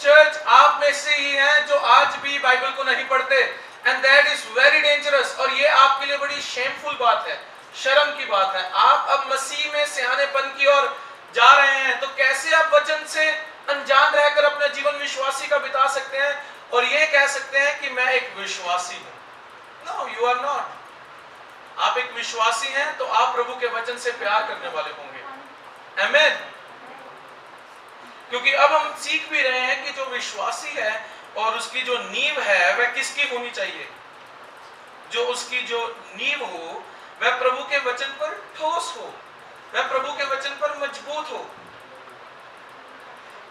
Church आप में से ही हैं जो आज भी बाइबल को नहीं पढ़ते, and that is very dangerous. और ये आपके लिए बड़ी शेमफुल बात है, शर्म की बात है। आप अब मसीह में सियानेपन की ओर जा रहे हैं, तो कैसे आप वचन से अनजान रहकर अपना जीवन विश्वासी का बिता सकते हैं और ये कह सकते हैं कि मैं एक विश्वासी हूं? No, you are not. आप एक विश्वासी हैं तो आप प्रभु के वचन से प्यार करने वाले होंगे। आमीन। क्योंकि अब हम सीख भी रहे हैं कि जो विश्वासी है और उसकी जो नींव है वह किसकी होनी चाहिए? जो उसकी जो नींव हो वह प्रभु के वचन पर ठोस हो, वह प्रभु के वचन पर मजबूत हो।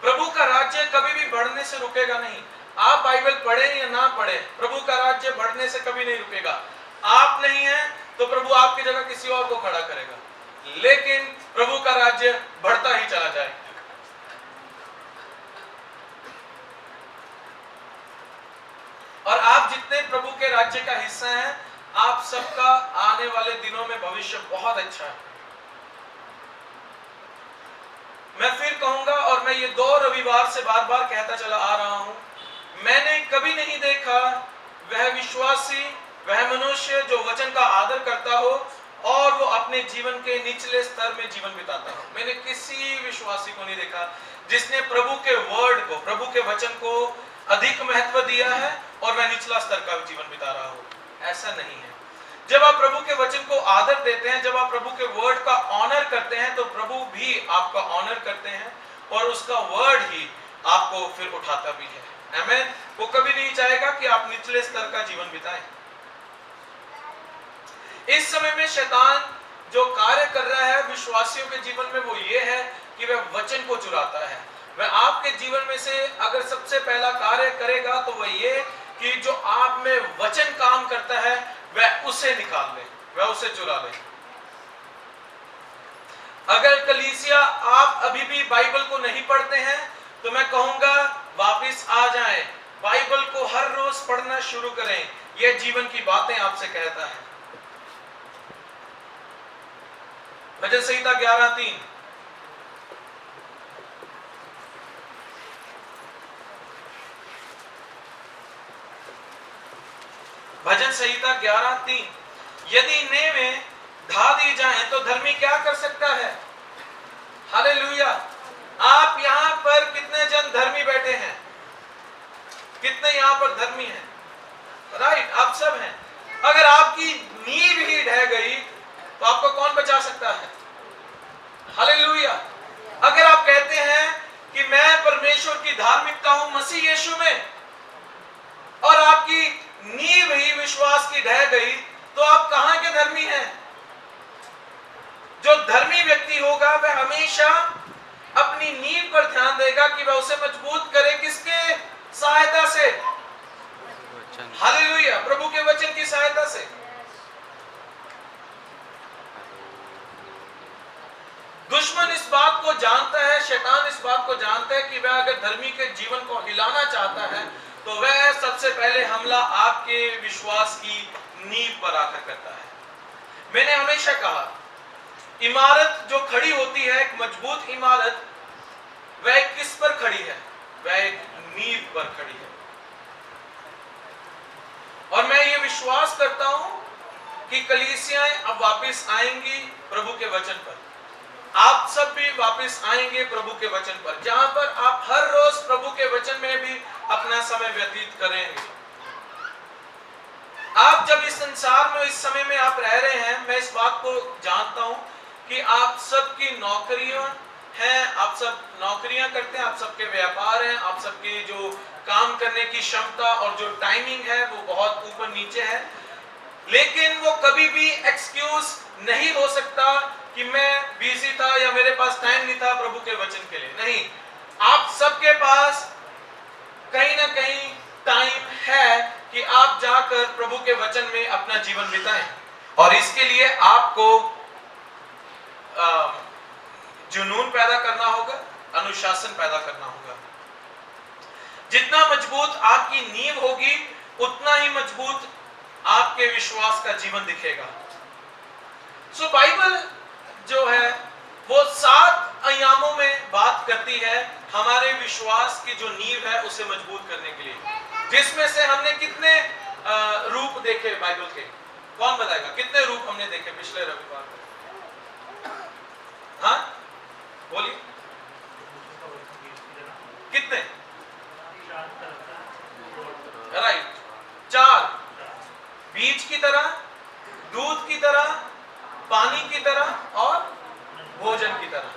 प्रभु का राज्य कभी भी बढ़ने से रुकेगा नहीं। आप बाइबल पढ़े या ना पढ़े, प्रभु का राज्य बढ़ने से कभी नहीं रुकेगा। आप नहीं है तो प्रभु आपकी जगह किसी और को खड़ा करेगा, लेकिन प्रभु का राज्य बढ़ता ही चला जाए। और आप जितने प्रभु के राज्य का हिस्सा हैं, आप सबका आने वाले दिनों में भविष्य बहुत अच्छा है। मैं फिर कहूंगा, और मैं ये 2 रविवार से बार बार कहता चला आ रहा हूं, मैंने कभी नहीं देखा वह विश्वासी, वह मनुष्य जो वचन का आदर करता हो और वो अपने जीवन के निचले स्तर में जीवन बिताता हो। मैंने किसी विश्वासी को नहीं देखा जिसने प्रभु के वर्ड को, प्रभु के वचन को अधिक महत्व दिया है और वह निचला स्तर का जीवन बिता रहा हो। ऐसा नहीं है। जब आप प्रभु के वचन को आदर देते हैं, जब आप प्रभु के वर्ड का ऑनर करते हैं, तो प्रभु भी आपका ऑनर करते हैं और उसका वर्ड ही आपको फिर उठाता भी है। आमीन। वो कभी नहीं चाहेगा कि आप निचले स्तर का जीवन बिताएं। इस समय में शैतान जो कार्य कर रहा है विश्वासियों के जीवन में, वो ये है कि वह वचन को चुराता है। वह आपके जीवन में से अगर सबसे पहला कार्य करेगा तो वह ये कि जो आप में वचन काम करता है वह उसे निकाल ले, वह उसे चुरा ले। अगर कलीसिया आप अभी भी बाइबल को नहीं पढ़ते हैं तो मैं कहूंगा वापस आ जाएं, बाइबल को हर रोज पढ़ना शुरू करें। यह जीवन की बातें आपसे कहता है। भजन संहिता 11:3। भजन संहिता 11:3। यदि नेवें ढा दी जाएं तो धर्मी क्या कर सकता है? हालेलुया। आप यहां पर कितने जन धर्मी बैठे हैं? कितने यहां पर धर्मी हैं? राइट, आप सब हैं। अगर आपकी नींव ही ढह गई तो आपको कौन बचा सकता है? हालेलुया। अगर आप कहते हैं कि मैं परमेश्वर की धार्मिकता हूं मसीह यीशु में, और आपकी नींव ही विश्वास की ढह गई, तो आप कहां के धर्मी हैं? जो धर्मी व्यक्ति होगा वह हमेशा अपनी नींव पर ध्यान देगा कि वह उसे मजबूत करे। किसके सहायता से? हालेलुया, प्रभु के वचन की सहायता से। दुश्मन इस बात को जानता है, शैतान इस बात को जानता है कि वह अगर धर्मी के जीवन को हिलाना चाहता है तो वह सबसे पहले हमला आपके विश्वास की नींव पर आकर करता है। मैंने हमेशा कहा, इमारत जो खड़ी होती है, एक मजबूत इमारत, वह किस पर खड़ी है? वह एक नींव पर खड़ी है। और मैं ये विश्वास करता हूं कि कलीसियाएं अब वापस आएंगी प्रभु के वचन पर। आप सब भी वापस आएंगे प्रभु के वचन पर, जहां पर आप हर रोज प्रभु के वचन में भी अपना समय व्यतीत करेंगे। आप जब इस संसार में, इस समय में आप रह रहे हैं, मैं इस बात को जानता हूं कि आप सबकी नौकरियां हैं, आप सब नौकरियां करते हैं, आप सबके व्यापार हैं, आप सबके जो काम करने की क्षमता और जो टाइमिंग है वो बहुत ऊपर नीचे है, लेकिन वो कभी भी एक्सक्यूज नहीं हो सकता कि मैं बिजी था या मेरे पास टाइम नहीं था प्रभु के वचन के लिए। नहीं, आप सबके पास कहीं ना कहीं टाइम है कि आप जाकर प्रभु के वचन में अपना जीवन बिताएं। और इसके लिए आपको जुनून पैदा करना होगा, अनुशासन पैदा करना होगा। जितना मजबूत आपकी नींव होगी उतना ही मजबूत आपके विश्वास का जीवन दिखेगा। सो बाइबल जो है वो 7 आयामों में बात करती मिली है हमारे विश्वास की जो नींव है उसे मजबूत करने के लिए, जिसमें से हमने कितने रूप देखे बाइबल के? कौन बताएगा कितने रूप हमने देखे पिछले रविवार को? हाँ बोलिए, कितने? राइट, 4। बीज की तरह, दूध की तरह, पानी की तरह और भोजन की तरह।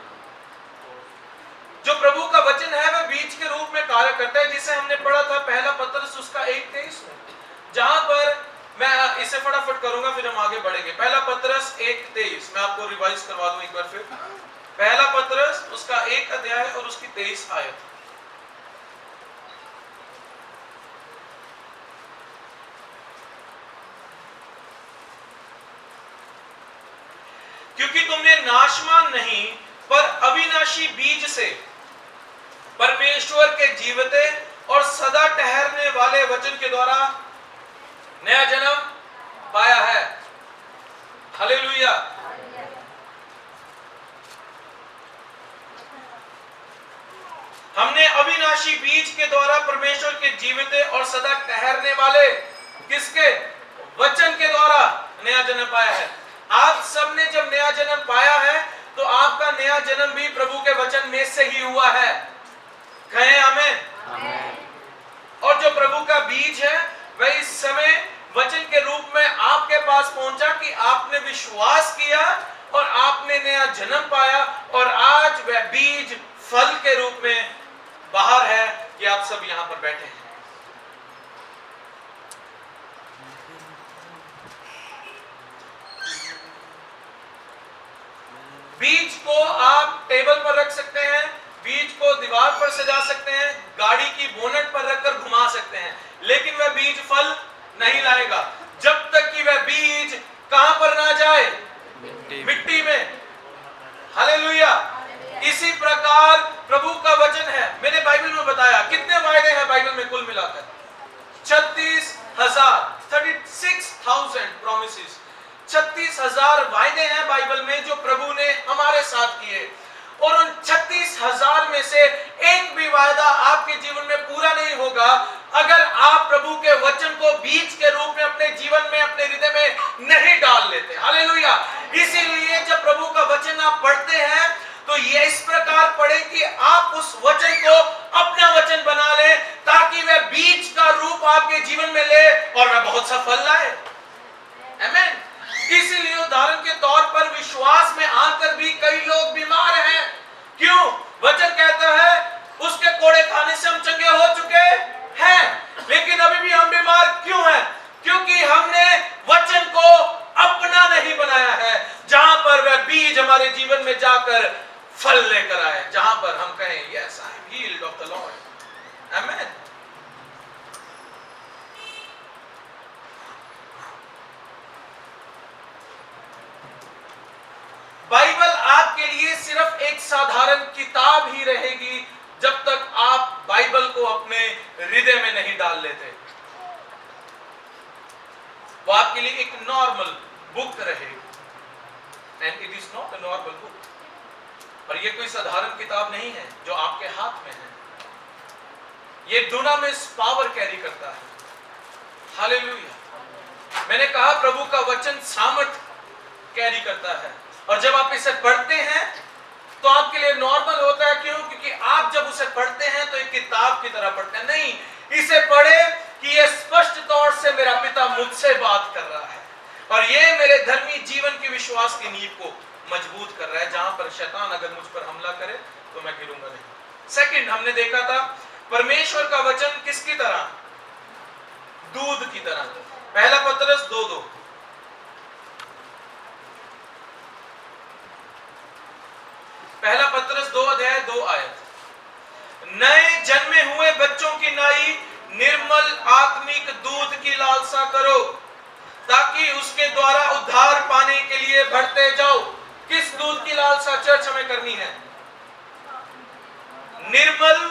जो प्रभु का वचन है वह बीज के रूप में कार्य करता है, जिसे हमने पढ़ा था पहला पत्रस उसका 1:23 में, जहां पर मैं इसे फटाफट करूंगा फिर हम आगे बढ़ेंगे। पहला पत्रस 1:23 मैं आपको रिवाइज करवा दूं एक बार फिर। पहला पत्रस उसका 1 अध्याय और उसकी 23 आयत। क्योंकि तुमने नाशवान नहीं पर अविनाशी बीज से परमेश्वर के जीवते और सदा ठहरने वाले वचन के द्वारा नया जन्म पाया है। हालेलुया। हमने अविनाशी बीज के द्वारा परमेश्वर के जीवते और सदा ठहरने वाले किसके? वचन के द्वारा नया जन्म पाया है। आप सबने जब नया जन्म पाया है तो आपका नया जन्म भी प्रभु के वचन में से ही हुआ है। कहें आमीन। और जो प्रभु का बीज है वह इस समय वचन के रूप में आपके पास पहुंचा कि आपने विश्वास किया और आपने नया जन्म पाया, और आज वह बीज फल के रूप में बाहर है कि आप सब यहां पर बैठे हैं। बीज को आप टेबल पर रख सकते हैं, बीज को दीवार पर सजा सकते हैं, गाड़ी की बोनट पर रखकर घुमा सकते हैं, लेकिन वह बीज फल नहीं लाएगा जब तक कि वह बीज कहां पर ना जाए? मिट्टी में। हालेलुया। इसी प्रकार प्रभु का वचन है। मैंने बाइबल में बताया कितने वायदे हैं बाइबल में कुल मिलाकर? 36,000 36,000 प्रॉमिसेस। 36,000 वायदे हैं बाइबल में जो प्रभु ने हमारे साथ किए, और उन 36,000 में से एक भी वायदा आपके जीवन में पूरा नहीं होगा अगर आप प्रभु के वचन को बीज के रूप में अपने जीवन में, अपने हृदय में नहीं डाल लेते। हालेलुया। इसीलिए जब प्रभु का वचन आप पढ़ते हैं तो ये इस प्रकार पढ़े कि आप उस वचन को अपना वचन बना लें, ताकि वह बीज का रूप आपके जीवन में ले और वह बहुत सा फल लाए। आमीन। इसीलिए उदाहरण के तौर पर विश्वास में आकर भी कई लोग बीमार हैं। क्यों? वचन कहता है उसके कोड़े खाने से हम चंगे हो चुके हैं, लेकिन अभी भी हम बीमार क्यों हैं? क्योंकि हमने वचन को अपना नहीं बनाया है, जहां पर वह बीज हमारे जीवन में जाकर फल लेकर आए, जहां पर हम कहें yes I am heeled of the Lord. आमीन। बाइबल आपके लिए सिर्फ एक साधारण किताब ही रहेगी जब तक आप बाइबल को अपने हृदय में नहीं डाल लेते। वो आपके लिए एक नॉर्मल बुक रहेगी, and it is not a normal book. और ये कोई साधारण किताब नहीं है जो आपके हाथ में है, ये दुनामिस पावर कैरी करता है। हालेलुया। मैंने कहा प्रभु का वचन सामर्थ कैरी करता है, और जब आप इसे पढ़ते हैं तो आपके लिए नॉर्मल होता है। क्यों? क्योंकि आप जब उसे पढ़ते हैं तो एक किताब की तरह पढ़ते हैं। नहीं, इसे पढ़े कि यह स्पष्ट तौर से मेरा पिता मुझसे बात कर रहा है, और यह मेरे धर्मी जीवन की विश्वास की नींव को मजबूत कर रहा है, जहां पर शैतान अगर मुझ पर हमला करे तो मैं गिरूंगा नहीं। सेकंड, हमने देखा था परमेश्वर का वचन किसकी तरह? दूध की तरह। पहला पत्रस 2:2। पहला पत्रस 2 अध्याय 2 आयत। नए जन्मे हुए बच्चों की नाई निर्मल आत्मिक दूध की लालसा करो, ताकि उसके द्वारा उद्धार पाने के लिए बढ़ते जाओ। किस दूध की लालसा चर्च हमें करनी है? निर्मल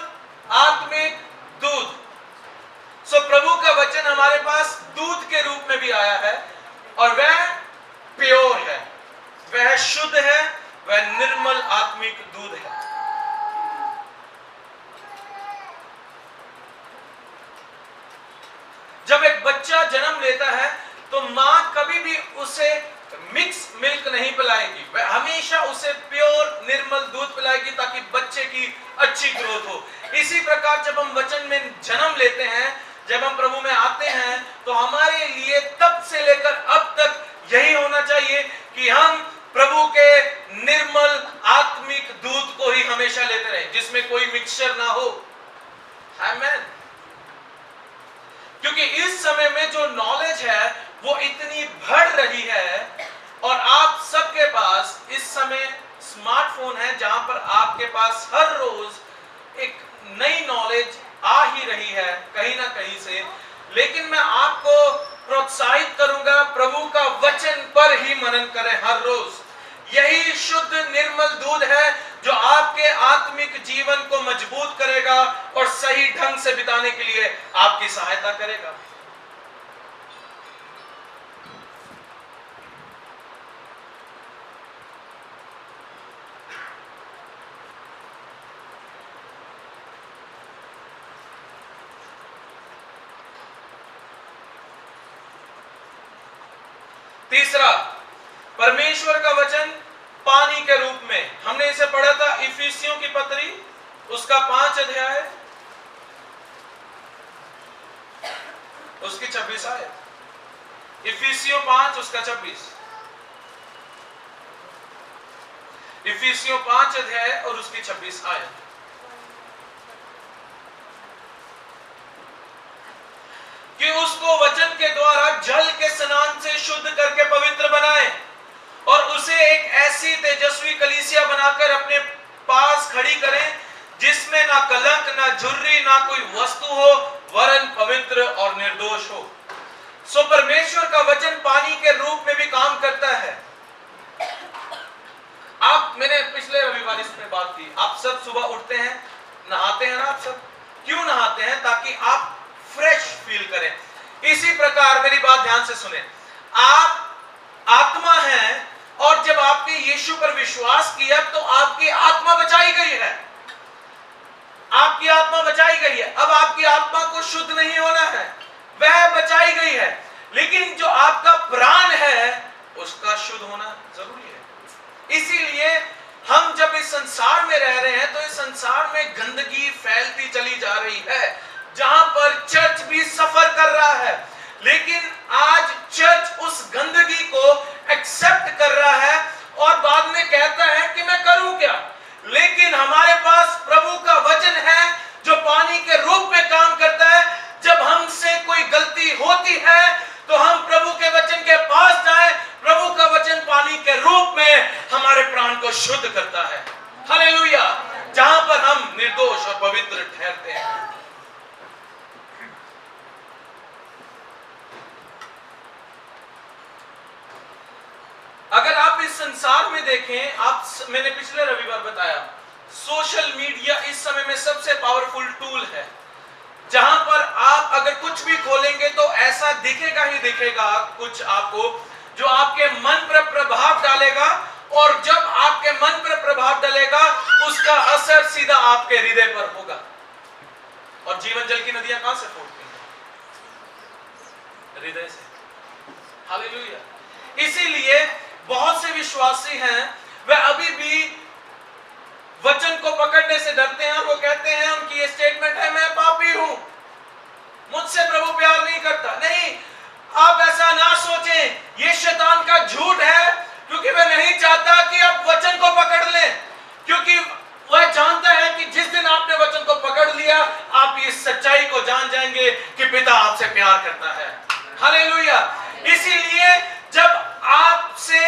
आत्मिक दूध। सो प्रभु का वचन हमारे पास दूध के रूप में भी आया है, और वह प्योर है, वह शुद्ध है, वह निर्मल आत्मिक दूध है। बच्चा जन्म लेता है तो माँ कभी भी उसे मिक्स मिल्क नहीं पिलाएगी, वह हमेशा उसे प्योर निर्मल दूध पिलाएगी ताकि बच्चे की अच्छी ग्रोथ हो। इसी प्रकार जब हम वचन में जन्म लेते हैं, जब हम प्रभु में आते हैं, तो हमारे लिए तब से लेकर अब तक यही होना चाहिए कि हम प्रभु के निर्मल आत्मिक दूध को ही हमेशा लेते रहें, जिसमें कोई मिक्सचर ना हो। आमीन। क्योंकि इस समय में जो नॉलेज है वो इतनी बढ़ रही है, और आप सबके पास इस समय स्मार्टफोन है जहां पर आपके पास हर रोज एक नई नॉलेज आ ही रही है कहीं ना कहीं से। लेकिन मैं आपको प्रोत्साहित करूंगा, प्रभु का वचन पर ही मनन करें हर रोज। यही शुद्ध निर्मल दूध है जो आपके आत्मिक जीवन को मजबूत करेगा और सही ढंग से बिताने के लिए आपकी सहायता करेगा। तीसरा, परमेश्वर का वचन पानी के रूप में। हमने इसे पढ़ा था इफिसियों की पत्री, उसका 5 अध्याय, उसकी 26 आयत। इफिसियों 5 उसका 26। इफिसियों 5 अध्याय और उसकी 26 आयत। कि उसको वचन के द्वारा जल के स्नान से शुद्ध करके पवित्र बनाए और उसे एक ऐसी तेजस्वी कलीसिया बनाकर अपने पास खड़ी करें जिसमें ना कलंक, ना झुर्री, ना कोई वस्तु हो, वरन पवित्र और निर्दोष हो। सो परमेश्वर का वचन पानी के रूप में भी काम करता है। मैंने पिछले रविवार इसमें बात की, आप सब सुबह उठते हैं, नहाते हैं ना, आप सब क्यों नहाते हैं? ताकि आप फ्रेश फील करें। इसी प्रकार मेरी बात ध्यान से सुने, आप आत्मा हैं और जब आपने यीशु पर विश्वास किया तो आपकी आत्मा बचाई गई है। आपकी आत्मा बचाई गई है। अब आपकी आत्मा को शुद्ध नहीं होना है, वह बचाई गई है, लेकिन जो आपका प्राण है उसका शुद्ध होना जरूरी है। इसीलिए हम जब इस संसार में रह रहे हैं तो इस संसार में गंदगी फैलती चली जा रही है, जहां पर चर्च भी सफर कर रहा है। लेकिन आज चर्च उस गंदगी को एक्सेप्ट कर रहा है और बाद में कहता है कि मैं करूं क्या। लेकिन हमारे पास प्रभु का वचन है जो पानी के रूप में काम करता है। जब हमसे कोई गलती होती है तो हम प्रभु के वचन के पास जाएं, प्रभु का वचन पानी के रूप में हमारे प्राण को शुद्ध करता है। हालेलुया। जहां पर हम निर्दोष और पवित्र ठहरते हैं। अगर आप इस संसार में देखें, मैंने पिछले रविवार बताया, सोशल मीडिया इस समय में सबसे पावरफुल टूल है, जहां पर आप अगर कुछ भी खोलेंगे तो ऐसा दिखेगा ही दिखेगा कुछ आपको जो आपके मन पर प्रभाव डालेगा, और जब आपके मन पर प्रभाव डालेगा उसका असर सीधा आपके हृदय पर होगा। और जीवन जल की नदियां कहां से फूटती हैं? हृदय से। हालेलुया। इसीलिए बहुत से विश्वासी हैं, वे अभी भी वचन को पकड़ने से डरते हैं। वो कहते हैं, उनकी ये स्टेटमेंट है, मैं पापी हूं, मुझसे प्रभु प्यार नहीं करता। नहीं, आप ऐसा ना सोचें, ये शैतान का झूठ है, क्योंकि वह नहीं चाहता कि आप वचन को पकड़ लें, क्योंकि वह जानता है कि जिस दिन आपने वचन को पकड़ लिया आप इस सच्चाई को जान जाएंगे कि पिता आपसे प्यार करता है। हालेलुया। इसीलिए जब आपसे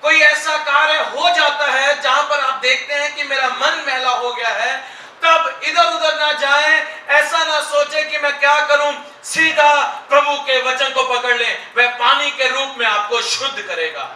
कोई ऐसा कार्य हो जाता है जहां पर आप देखते हैं कि मेरा मन मैला हो गया है, तब इधर उधर ना जाएं, ऐसा ना सोचे कि मैं क्या करूं, सीधा प्रभु के वचन को पकड़ लें, वह पानी के रूप में आपको शुद्ध करेगा।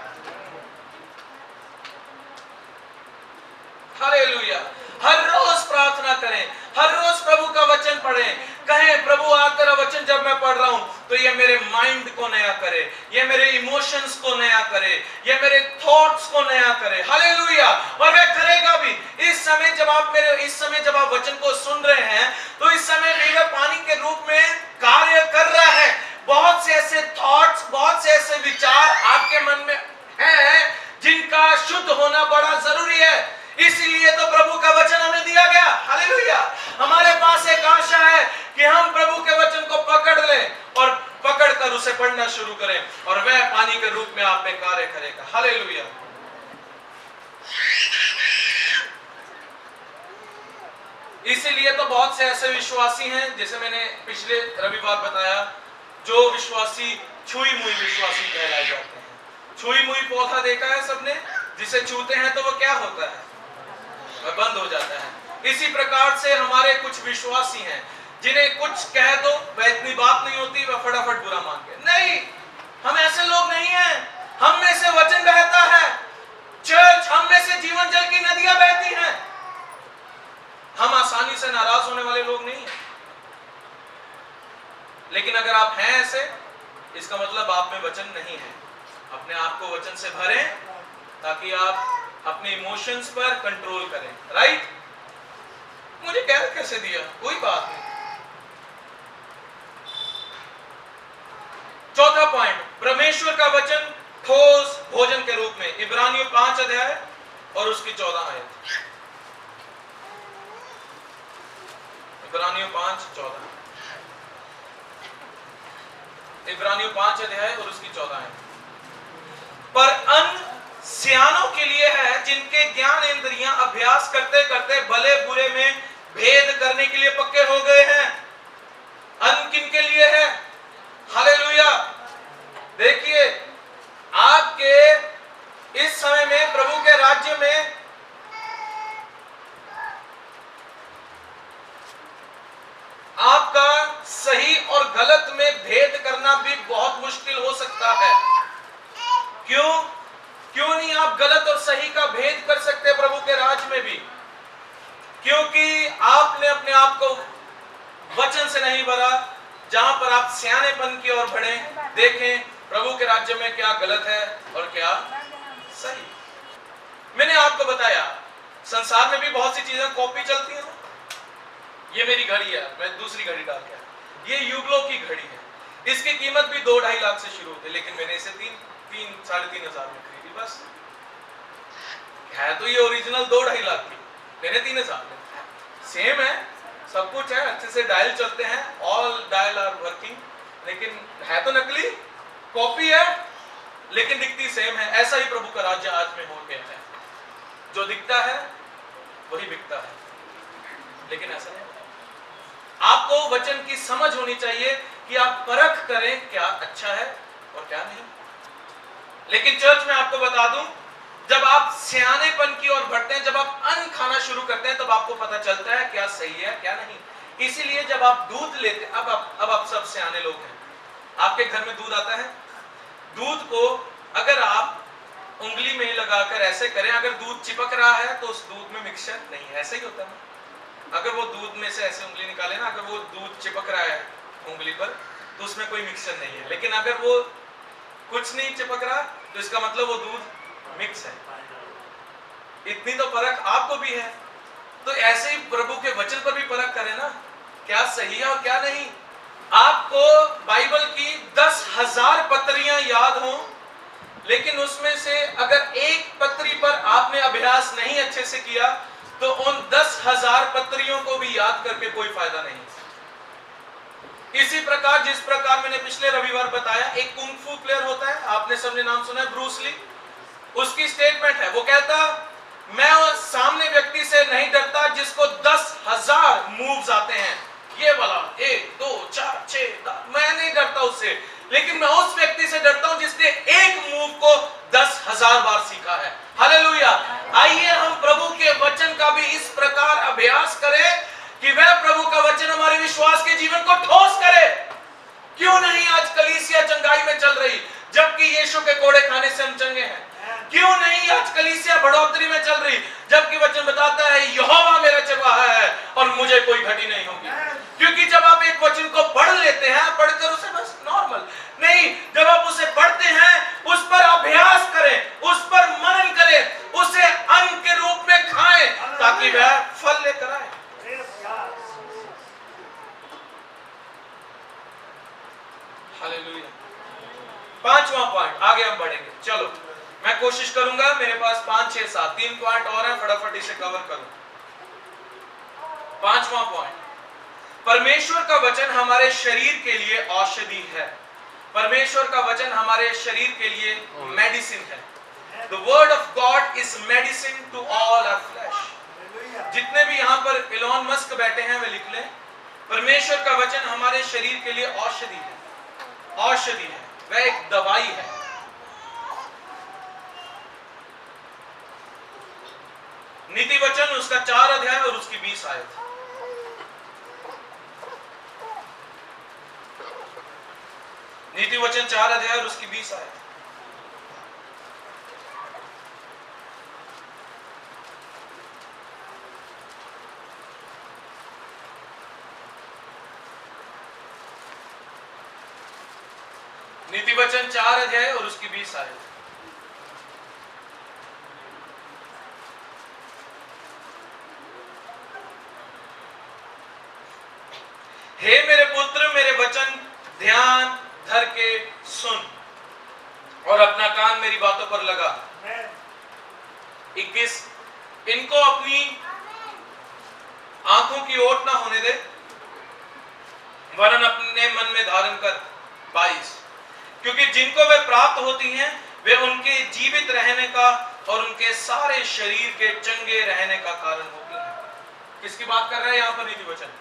हालेलुया। हर रोज प्रार्थना करें, हर रोज प्रभु का वचन पढ़ें, कहें प्रभु आज तेरा वचन जब मैं पढ़ रहा हूं तो ये मेरे माइंड को नया करे, ये मेरे इमोशंस को नया करे, ये मेरे थॉट्स को नया करे। हालेलुया। और वह करेगा भी। इस समय जब आप वचन को सुन रहे हैं तो इस समय वह पानी के रूप में कार्य कर रहा है। बहुत से ऐसे थॉट्स, बहुत से ऐसे विचार आपके मन में हैं जिनका शुद्ध होना बड़ा जरूरी है। इसीलिए तो प्रभु का वचन हमें दिया गया। हालेलुया। हमारे पास एक आशा है कि हम प्रभु के वचन को पकड़ लें और पकड़कर उसे पढ़ना शुरू करें और वह पानी के रूप में आप में कार्य करेगा। हालेलुया। इसीलिए तो बहुत से ऐसे विश्वासी हैं, जैसे मैंने पिछले रविवार बताया, जो विश्वासी छुई मुई विश्वासी कहलाए जाते हैं। छुई मुई पौधा देखा है सबने, जिसे छूते हैं तो वो क्या होता है, वह बंद हो जाता है। इसी प्रकार से हमारे कुछ विश्वासी हैं जिन्हें कुछ कह दो वह इतनी बात नहीं होती, वह फटाफट बुरा मान के। नहीं, हम ऐसे लोग नहीं हैं। हम में से वचन बहता है, चर्च, हम में से जीवन जल की नदियां बहती हैं। हम आसानी से नाराज होने वाले लोग नहीं हैं। लेकिन अगर आप हैं ऐसे, इसका मतलब आप में वचन नहीं है। अपने आप को वचन से भरें ताकि आप अपने इमोशंस पर कंट्रोल करें। राइट? मुझे कैसे दिया, कोई बात नहीं। चौथा पॉइंट, परमेश्वर का वचन ठोस भोजन के रूप में। इब्रानियों 5 अध्याय और उसकी 14 आयत। इब्रानियों 5:14। इब्रानियों 5 अध्याय और उसकी 14 आयत। पर अन्न सियानों के लिए है, जिनके ज्ञान इंद्रियां अभ्यास करते करते भले बुरे में भेद करने के लिए पक्के हो गए हैं। अन्न किन के लिए है? हालेलुया। देखिए, आपके इस समय में प्रभु के राज्य में आपका सही और गलत में भेद करना भी बहुत मुश्किल हो सकता है। क्यों नहीं आप गलत और सही का भेद कर सकते प्रभु के राज्य में भी? क्योंकि आपने अपने आप को वचन से नहीं भरा। जहां पर आप सियानेपन की ओर बढ़े, देखें प्रभु के राज्य में क्या गलत है और क्या सही। मैंने आपको बताया, संसार में भी बहुत सी चीजें कॉपी चलती हैं। ये मेरी घड़ी है, मैं दूसरी घड़ी डाल के, ये युगलों की घड़ी है। इसकी कीमत भी 2-2.5 लाख से शुरू होती है, लेकिन मैंने इसे 3-3.5 हजार में खरीदी। बस है तो ये ओरिजिनल 2-2.5 लाख की, मैंने 3,000 में। सेम है, सब कुछ है, अच्छे से डायल चलते हैं, ऑल डायल आर वर्किंग, लेकिन है तो नकली, कॉपी है, लेकिन दिखती सेम है। ऐसा ही प्रभु का राज्य आज में हो गया है। जो दिखता है वही बिकता है, लेकिन ऐसा नहीं। आपको वचन की समझ होनी चाहिए कि आप परख करें क्या अच्छा है और क्या नहीं। लेकिन चर्च में आपको बता दूं, जब आप सियानेपन की ओर बढ़ते हैं, जब आप अन्न खाना शुरू करते हैं, तब आपको पता चलता है क्या सही है क्या नहीं। इसीलिए जब आप दूध लेते, अब आप सब सियाने लोग हैं, आपके घर में दूध आता है। दूध को अगर आप उंगली में लगाकर ऐसे करें, अगर दूध चिपक रहा है तो उस दूध में मिक्सचर नहीं है। ऐसे ही होता है ना। अगर वो दूध में से ऐसे उंगली निकाले ना, अगर वो दूध चिपक रहा है उंगली पर, तो उसमें कोई मिक्सचर नहीं है। लेकिन अगर वो कुछ नहीं चिपक रहा, तो इसका मतलब वो दूध मिक्स है। इतनी तो परख आपको भी है। तो ऐसे ही प्रभु के वचन पर भी परख करें ना, क्या सही है और क्या नहीं। आपको बाइबल की 10,000 पत्रियां याद हो, लेकिन उसमें से अगर एक पत्री पर आपने अभ्यास नहीं अच्छे से किया, तो उन 10,000 पत्रियों को भी याद करके कोई फायदा नहीं। इसी प्रकार, जिस प्रकार मैंने पिछले रविवार बताया, एक कुंग-फू प्लेयर होता है, आपने सबने नाम सुना है, ब्रूस ली। उसकी स्टेटमेंट है, वो कहता, मैं उस सामने व्यक्ति से नहीं डरता जिसको 10,000 मूव्स आते हैं। ये वाला 1 2 4 6, मैं नहीं डरता उससे, लेकिन मैं उस व्यक्ति से डरता हूं जिसने एक मूव को 10,000 बार सीखा है। हालेलुया। आइए हम प्रभु के वचन का भी इस प्रकार अभ्यास करें कि वह प्रभु का वचन हमारे विश्वास के जीवन को ठोस करे। क्यों नहीं आज कलीसिया चंगाई में चल रही, जबकि यीशु के कोड़े खाने से हम चंगे हैं? क्यों नहीं आज कलीसिया बढ़ोतरी में चल रही, जबकि वचन बताता है यहोवा मेरा चरवाहा है और मुझे कोई घटी नहीं होगी। क्योंकि जब आप एक वचन को पढ़ लेते हैं, पढ़कर उसे बस नॉर्मल नहीं, जब आप उसे पढ़ते हैं, उस पर अभ्यास करें, उस पर मनन करें, उसे अन्न के रूप में खाएं, ताकि वह फल लेकर आए। हालेलुया। 5वां पॉइंट, आगे हम बढ़ेंगे। चलो मैं कोशिश करूंगा, मेरे पास 5 6 7 3 पॉइंट और हैं, फटाफट इसे कवर करूं। 5वां पॉइंट, परमेश्वर का वचन हमारे शरीर के लिए औषधि है। परमेश्वर का वचन हमारे शरीर के लिए मेडिसिन है। The word of God is medicine to all our flesh. जितने भी यहाँ पर इलॉन मस्क बैठे हैं वे लिख लें, परमेश्वर का वचन हमारे शरीर के लिए औषधि है। औषधि है, वह एक दवाई है। नीति वचन उसका 4 अध्याय और उसकी 20 आयत। नीति वचन 4 अध्याय और उसकी 20 आयत। नीति वचन 4 अध्याय और उसकी 20 आयत। हे मेरे पुत्र, मेरे वचन ध्यान धर के सुन और अपना कान मेरी बातों पर लगा। 21, इनको अपनी आंखों की ओट ना होने दे, वरन अपने मन में धारण कर। 22, क्योंकि जिनको वे प्राप्त होती हैं वे उनके जीवित रहने का और उनके सारे शरीर के चंगे रहने का कारण होती हैं। किसकी बात कर रहा है यहाँ पर नीति वचन?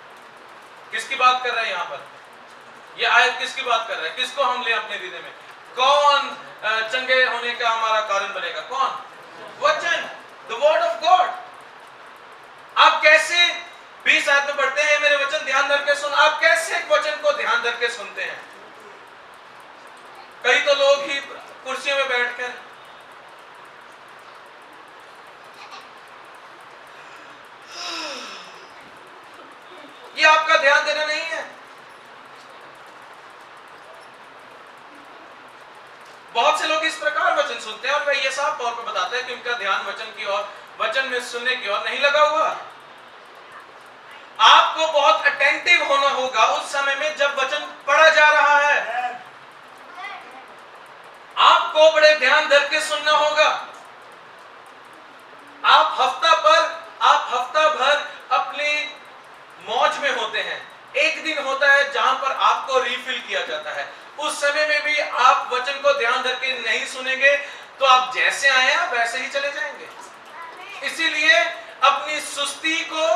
किसकी बात कर रहा है यहाँ पर? यह आयत किसकी बात कर रहा है? किसको हम ले अपने हृदय में? कौन चंगे होने का हमारा कारण बनेगा? कौन? वचन, द वर्ड ऑफ गॉड। आप कैसे 20 आयत में पढ़ते हैं, मेरे वचन ध्यान धर के सुन। आप कैसे एक वचन को ध्यान धर के सुनते हैं? कई तो लोग ही कुर्सियों में बैठकर ये आपका ध्यान देना नहीं है। बहुत से लोग इस प्रकार वचन सुनते हैं और वह ये साफ तौर पर बताते हैं कि उनका ध्यान वचन की ओर, वचन में सुनने की ओर नहीं लगा हुआ। आपको बहुत अटेंटिव होना होगा उस समय में जब वचन पढ़ा जा रहा है। आपको बड़े ध्यान धर के सुनना होगा। आप हफ्ता भर अपने मौज में होते हैं। एक दिन होता है जहां पर आपको रिफिल किया जाता है। उस समय में भी आप वचन को ध्यान धर के नहीं सुनेंगे तो आप जैसे आए हैं वैसे ही चले जाएंगे। इसीलिए अपनी सुस्ती को,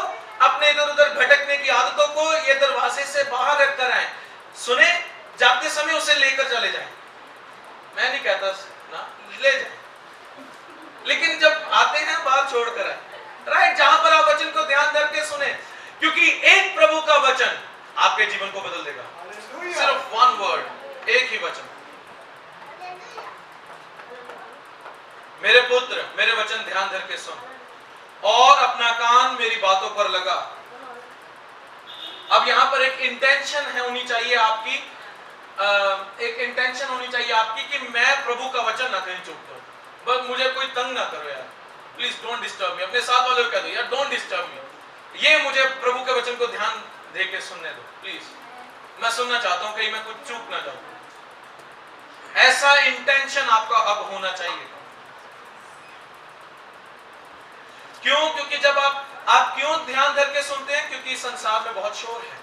अपने इधर उधर भटकने की आदतों को ये दरवाजे से बाहर रख कर आए। सुने, जाते समय उसे लेकर चले जाएं। मैं नहीं कहता ना ले जाए, लेकिन जब आते हैं बात छोड़ कर आए। राइट, जहां पर आप वचन को ध्यान धर के सुने, क्योंकि एक प्रभु का वचन आपके जीवन को बदल देगा। सिर्फ वन वर्ड, एक ही वचन। मेरे पुत्र, मेरे वचन ध्यान धर के सुन और अपना कान मेरी बातों पर लगा। अब यहां पर एक इंटेंशन होनी चाहिए आपकी, एक इंटेंशन होनी चाहिए आपकी कि मैं प्रभु का वचन ना कहीं चूक दूं। बस मुझे कोई तंग ना करो यार, प्लीज डोंट डिस्टर्ब मी। अपने साथ वालों को कह दो यार, डोंट डिस्टर्ब मी। ये मुझे प्रभु के वचन को ध्यान दे के सुनने दो प्लीज। मैं सुनना चाहता हूं, कहीं मैं कुछ चूक ना जाऊं। ऐसा इंटेंशन आपका अब होना चाहिए। क्यों? क्योंकि जब आप क्यों ध्यान धर के सुनते हैं? क्योंकि संसार में बहुत शोर है,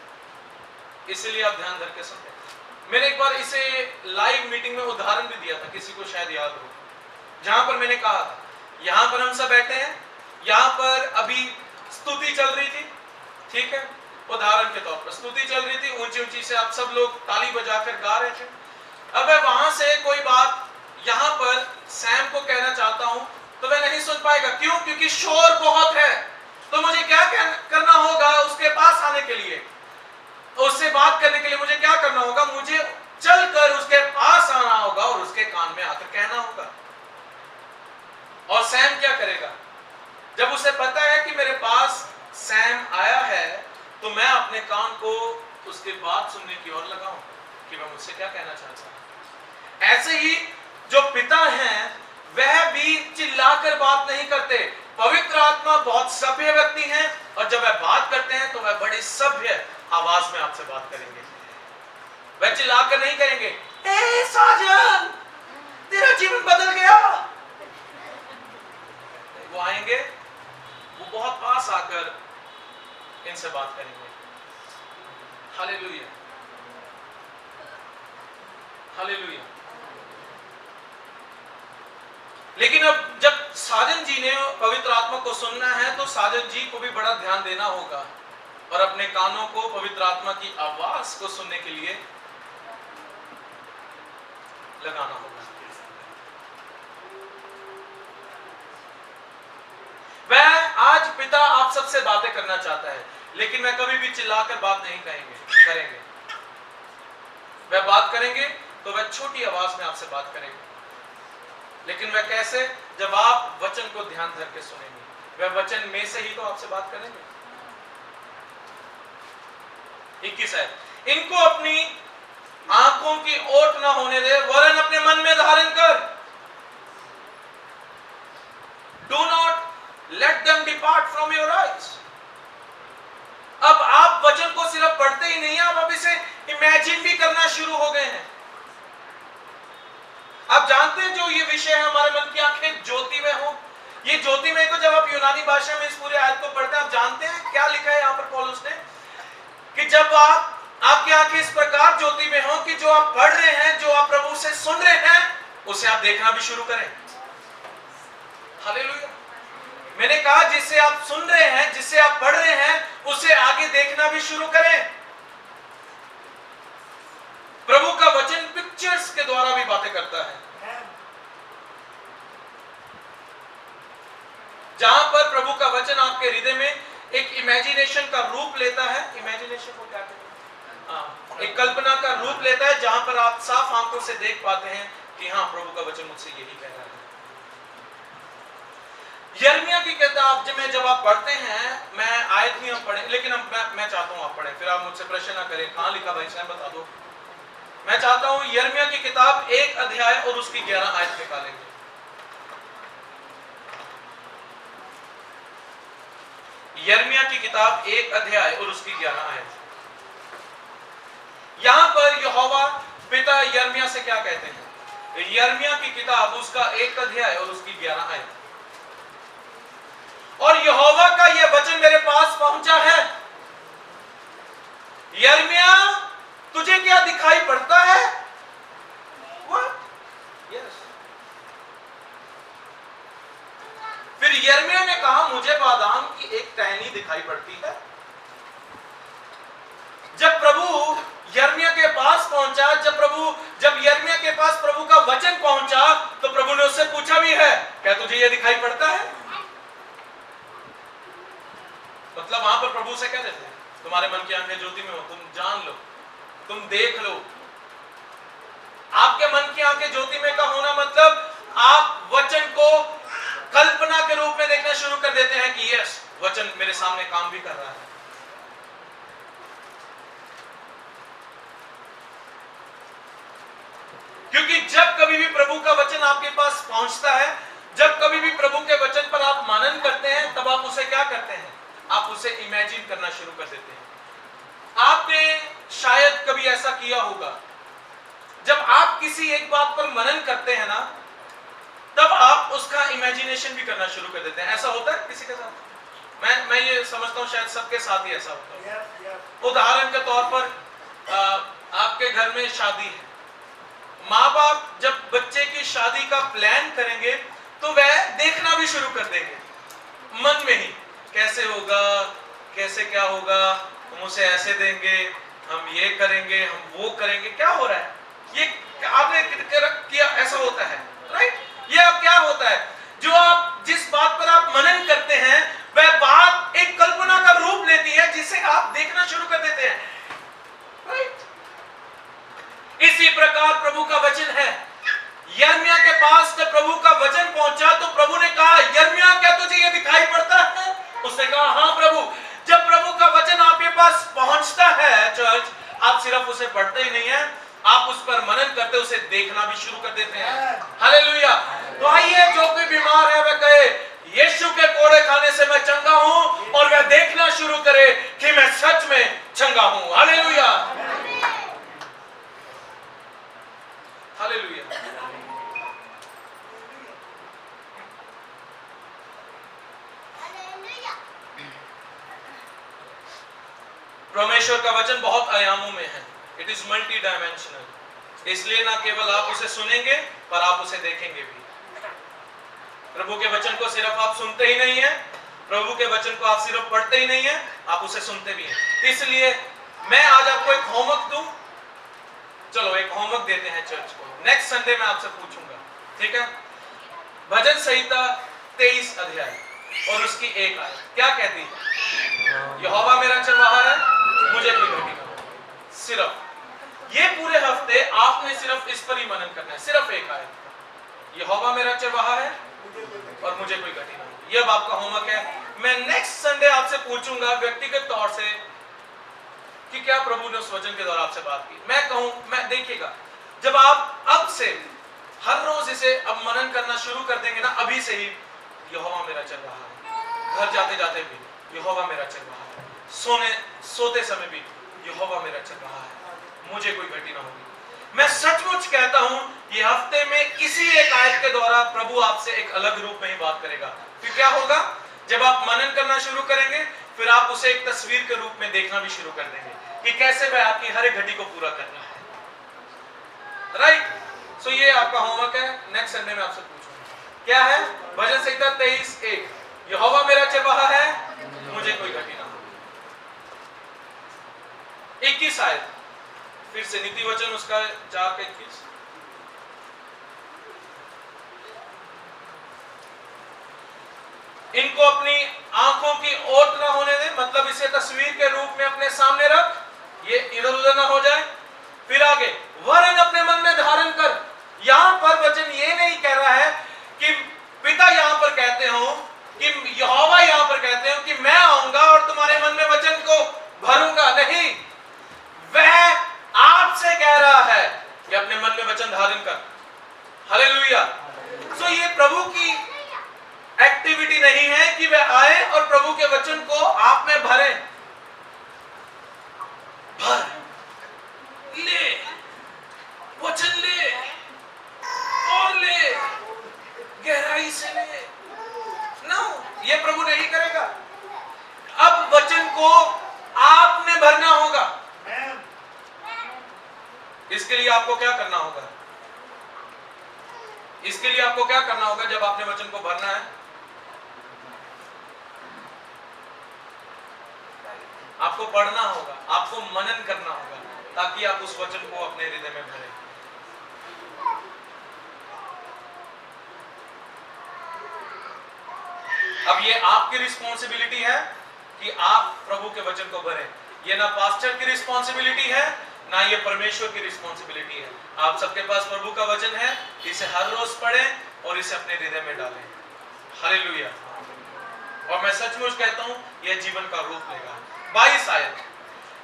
इसलिए आप ध्यान धर के सुनते हैं। मैंने एक बार इसे लाइव मीटिंग में उदाहरण भी दिया था, किसी को शायद याद हो, जहां पर मैंने कहा था यहां पर हम सब बैठे हैं, यहां पर अभी स्तुति चल रही थी, ठीक है, उदाहरण के तौर पर स्तुति चल रही थी, ऊंची ऊंची से आप सब लोग ताली बजाकर गा रहे थे। अब मैं वहां से कोई बात यहां पर सैम को कहना चाहता हूं तो वह नहीं सुन पाएगा। क्यों? क्योंकि शोर बहुत है। तो मुझे क्या करना होगा उसके पास आने के लिए, उससे बात करने के लिए मुझे क्या करना होगा? मुझे चलकर उसके पास आना होगा और उसके कान में आकर कहना होगा। और सैम क्या करेगा? जब उसे पता है कि मेरे पास सैम आया है तो मैं अपने कान को उसके बात सुनने की ओर लगाऊं कि वह मुझसे क्या कहना चाहता है। ऐसे ही जो पिता हैं वह भी चिल्लाकर बात नहीं करते। पवित्र आत्मा बहुत सभ्य व्यक्ति हैं और जब वह बात करते हैं तो वह बड़ी सभ्य आवाज में आपसे बात करेंगे। वह चिल्लाकर नहीं करेंगे, ए साजन तेरा जीवन बदल गया। वो आएंगे, वो बहुत पास आकर इनसे बात करेंगे। Hallelujah, hallelujah. लेकिन अब जब साजन जी ने पवित्र आत्मा को सुनना है तो साजन जी को भी बड़ा ध्यान देना होगा और अपने कानों को पवित्र आत्मा की आवाज को सुनने के लिए लगाना होगा। वह आज पिता आप सबसे बातें करना चाहता है, लेकिन वह कभी भी चिल्लाकर बात नहीं करेंगे। वह बात करेंगे तो वह छोटी आवाज में आपसे बात करेंगे, लेकिन वह कैसे? जब आप वचन को ध्यान धर के सुनेंगे। वह वचन में से ही तो आपसे बात करेंगे। 21 है, इनको अपनी आंखों की ओट ना होने दे, वरन अपने मन में धारण कर। Do not let them depart from your eyes. अब आप वचन को सिर्फ पढ़ते ही नहीं, आप अब इसे इमेजिन भी करना शुरू हो गए हैं। आप जानते हैं जो ये विषय है, हमारे मन की आंखें ज्योति में हो। ये ज्योति में को जब आप यूनानी भाषा में इस पूरे आयत को पढ़ते हैं, आप जानते हैं क्या लिखा है यहां पर पौलुस ने, कि जब आपकी आंखें इस प्रकार ज्योति में हो कि जो आप पढ़ रहे हैं, जो आप प्रभु से सुन रहे हैं, उसे आप देखना भी शुरू करें। हालेलुया। मैंने कहा जिससे आप सुन रहे हैं, जिससे आप पढ़ रहे हैं, उसे आगे देखना भी शुरू करें। प्रभु का वचन पिक्चर्स के द्वारा भी बातें करता है। जहां पर प्रभु का वचन आपके हृदय में एक इमेजिनेशन का रूप लेता है, इमेजिनेशन को क्या कहते हैं, एक कल्पना का रूप लेता है, जहां पर आप साफ आंखों से देख पाते हैं कि हाँ, प्रभु का वचन मुझसे यही कह रहा है। यिर्मयाह की किताब जब आप पढ़ते हैं, मैं आयत नहीं पढ़े, लेकिन मैं चाहता हूं आप पढ़ें, फिर आप मुझसे प्रश्न ना करें कहां लिखा भाई साहब बता दो। मैं चाहता हूं यिर्मयाह की किताब 1 अध्याय और उसकी 11 आयत निकालेंगे। यिर्मयाह की किताब 1 अध्याय और उसकी 11 आयत। यहां पर यहोवा पिता यिर्मयाह से क्या कहते हैं? यिर्मयाह की किताब उसका 1 अध्याय और उसकी 11 आयत। और यहोवा का यह वचन मेरे पास पहुंचा है, यिर्मयाह तुझे क्या दिखाई पड़ता है? Yes. फिर यिर्मयाह ने कहा मुझे बादाम की एक टहनी दिखाई पड़ती है। जब प्रभु यिर्मयाह के पास पहुंचा, जब यिर्मयाह के पास प्रभु का वचन पहुंचा, तो प्रभु ने उससे पूछा भी है, क्या तुझे यह दिखाई पड़ता है? मतलब वहां पर प्रभु से कह देते हैं, तुम्हारे मन की आंखें ज्योति में हो, तुम जान लो, तुम देख लो। आपके मन की आंखें ज्योति में का होना मतलब आप वचन को कल्पना के रूप में देखना शुरू कर देते हैं कि यस, वचन मेरे सामने काम भी कर रहा है। क्योंकि जब कभी भी प्रभु का वचन आपके पास पहुंचता है, जब कभी भी प्रभु के वचन पर आप मनन करते हैं, तब आप उसे क्या करते हैं? आप उसे इमेजिन करना शुरू कर देते हैं। आपने शायद कभी ऐसा किया होगा, जब आप किसी एक बात पर मनन करते हैं ना, तब आप उसका इमेजिनेशन भी करना शुरू कर देते हैं। ऐसा होता है किसी के साथ? मैं ये समझता हूं शायद सबके साथ ही ऐसा होता है। उदाहरण के तौर पर आपके घर में शादी है, माँ बाप जब बच्चे की शादी का प्लान करेंगे तो वह देखना भी शुरू कर देंगे मन में ही, कैसे होगा, कैसे क्या होगा, हम उसे ऐसे देंगे, हम ये करेंगे, हम वो करेंगे। क्या हो रहा है? ये आपने किया, ऐसा होता है, राइट? ये अब क्या होता है, जो आप जिस बात पर आप मनन करते हैं, वह बात एक कल्पना का रूप लेती है, जिसे आप देखना शुरू कर देते हैं, राइट? इसी प्रकार प्रभु का वचन है। यिर्मयाह के पास जब प्रभु का वचन पहुंचा, तो प्रभु ने कहा, यिर्मयाह क्या तुझे ये दिखाई पड़ता है? उसने कहा, हाँ प्रभु। जब प्रभु का वचन आपके पास पहुंचता है चर्च, आप सिर्फ उसे पढ़ते ही नहीं है, आप उस पर मनन करते, उसे देखना भी शुरू कर देते हैं। हालेलुया। तो आइए, जो कोई बीमार है वह कहे, यीशु के कोड़े खाने से मैं चंगा हूं, और वह देखना शुरू करे कि मैं सच में चंगा हूं। Hallelujah, hallelujah. परमेश्वर का वचन बहुत आयामों में है, इट इज मल्टी डायमेंशनल। इसलिए ना केवल आप उसे सुनेंगे पर आप उसे देखेंगे भी। प्रभु के वचन को सिर्फ आप सुनते ही नहीं है, प्रभु के वचन को आप सिर्फ पढ़ते ही नहीं है, आप उसे सुनते भी हैं। इसलिए मैं आज आपको एक होमवर्क दूं, चलो एक होमवर्क देते हैं चर्च को। नेक्स्ट संडे मैं आपसे पूछूंगा, ठीक है? भजन संहिता 23 अध्याय और उसकी 1 आयत क्या कहती है? यहोवा मेरा चरवाहा है, मुझे कोई घटी ना हो। सिर्फ ये पूरे हफ्ते आपने सिर्फ इस पर ही मनन करना है, सिर्फ 1 आयत, यहोवा मेरा चरवाहा है और मुझे कोई घटी ना हो। ये अब आपका होमवर्क है। मैं नेक्स्ट संडे आपसे पूछूंगा व्यक्तिगत तौर से कि क्या प्रभु ने उस वचन के द्वारा आपसे बात की। मैं कहूं, मैं देखिएगा, जब आप अब से हर रोज इसे अब मनन करना शुरू कर देंगे ना, अभी से ही यहोवा मेरा चरवाहा है, घर जाते जाते भी यहोवा मेरा चरवाहा है, सोते समय भी यहोवा मेरा चरवाहा है, मुझे कोई घटी ना होगी। मैं सचमुच कहता हूं, ये हफ्ते में किसी एक आयत के द्वारा प्रभु आपसे एक अलग रूप में ही बात करेगा। फिर क्या होगा? जब आप मनन करना शुरू करेंगे, फिर आप उसे एक तस्वीर के रूप में देखना भी शुरू कर देंगे कि कैसे वह आपकी हर एक घटी को पूरा कर रहा है। राइट? सो ये आपका होमवर्क है, नेक्स्ट संडे में आपसे पूछूंगा क्या है। भजन संहिता 23:1, यहोवा मेरा चरवाहा है, मुझे कोई घटी ना हो। 21 आयत, फिर से नीति वचन उसका 4:21, इनको अपनी आंखों की ओट ना होने दे, मतलब इसे तस्वीर के रूप में अपने सामने रख, ये इधर उधर ना हो जाए। फिर आगे, वरन अपने मन में धारण कर। यहां पर वचन ये नहीं कह रहा है कि पिता यहां पर कहते हो कि यहोवा यहां पर कहते हो कि मैं आऊंगा और तुम्हारे मन में वचन को भरूंगा, नहीं, वह आपसे कह रहा है कि अपने मन में वचन धारण कर। हालेलुया। सो ये प्रभु की एक्टिविटी नहीं है कि वह आए और प्रभु के वचन को आप में भरे। भर ले, वचन ले और ले, गहराई से ले। नो, ये प्रभु नहीं करेगा। अब वचन को आपने भरना होगा। इसके लिए आपको क्या करना होगा? इसके लिए आपको क्या करना होगा? जब आपने वचन को भरना है, आपको पढ़ना होगा, आपको मनन करना होगा, ताकि आप उस वचन को अपने हृदय में भरें। अब ये आपकी रिस्पॉन्सिबिलिटी है कि आप प्रभु के वचन को भरें। ये ना पास्टर की रिस्पॉन्सिबिलिटी है, ना ये परमेश्वर की रिस्पॉन्सिबिलिटी है। आप सबके पास प्रभु का वचन है, इसे हर रोज पढ़ें और इसे अपने हृदय में डालें। हालेलुया। और मैं सचमुच कहता हूं, यह जीवन का रूप लेगा। 22 आयत,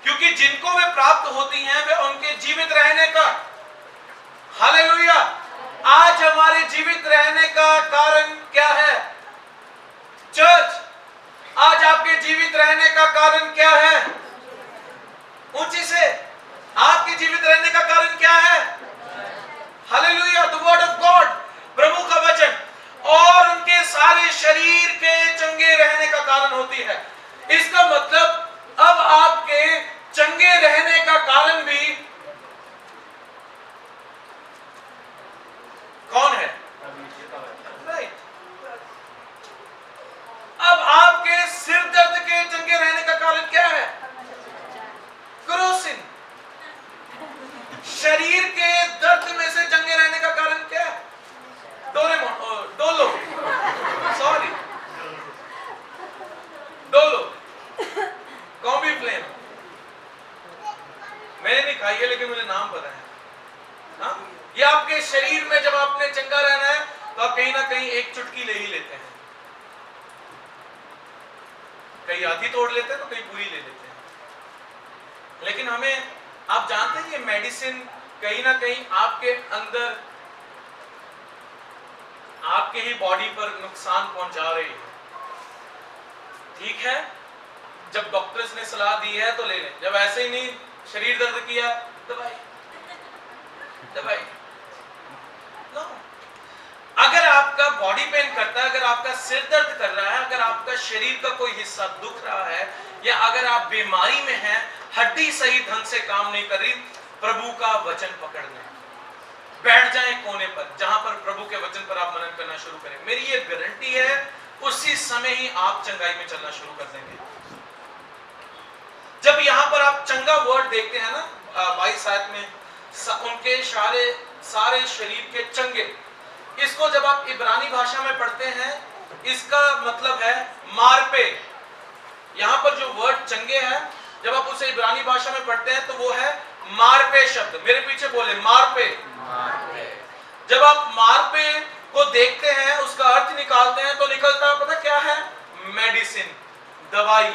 क्योंकि जिनको वे प्राप्त होती हैं वे उनके जीवित रहने का। हालेलुया। आज हमारे जीवित रहने का कारण क्या है चर्च? आज आपके जीवित रहने का कारण क्या है? ऊंची से, आपके जीवित रहने का कारण क्या है? Hallelujah. The word of God, प्रभु का वचन, और उनके सारे शरीर के चंगे रहने का कारण होती है। इसका मतलब अब आपके चंगे रहने का कारण भी कौन है? राइट। अब आपके सिर दर्द के चंगे रहने का कारण क्या है? क्रोसिन। शरीर के दर्द में से चंगे रहने का कारण क्या है? Dolo, sorry, Dolo, combi flame. मैंने नहीं खाई है लेकिन मुझे नाम पता है। हाँ? ये आपके शरीर में जब आपने चंगा रहना है तो आप कहीं ना कहीं एक चुटकी ले ही लेते हैं। कहीं आधी तोड़ लेते हैं तो कहीं पूरी ले लेते हैं। लेकिन हमें, आप जानते हैं ये मेडिसिन कहीं ना कहीं आपके अंदर, आपके ही बॉडी पर नुकसान पहुंचा रही है। ठीक है, जब डॉक्टर्स ने सलाह दी है तो ले लें, जब ऐसे ही नहीं, शरीर दर्द किया, दवाई दवाई नो। अगर आपका बॉडी पेन करता है, अगर आपका सिर दर्द कर रहा है, अगर आपका शरीर का कोई हिस्सा दुख रहा है, या अगर आप बीमारी में हैं, हड्डी सही ढंग से काम नहीं कर रही, प्रभु का वचन पकड़ना। बैठ जाएं कोने पर, जहां पर प्रभु के वचन पर आप मनन करना शुरू करें। मेरी ये गारंटी है, उसी समय ही आप चंगाई में चलना शुरू कर देंगे। जब यहां पर आप चंगा वर्ड देखते हैं ना 22 आयत में, उनके सारे शरीर के चंगे, इसको जब आप इब्रानी भाषा में पढ़ते हैं, इसका मतलब है मारपे। यहां पर जो वर्ड चंगे है, जब आप उसे इब्रानी भाषा में पढ़ते हैं तो वो है मारपे शब्द। मेरे पीछे बोले मारपे। जब आप मारपे को देखते हैं, उसका अर्थ निकालते हैं, तो निकलता है पता क्या है? मेडिसिन, दवाई।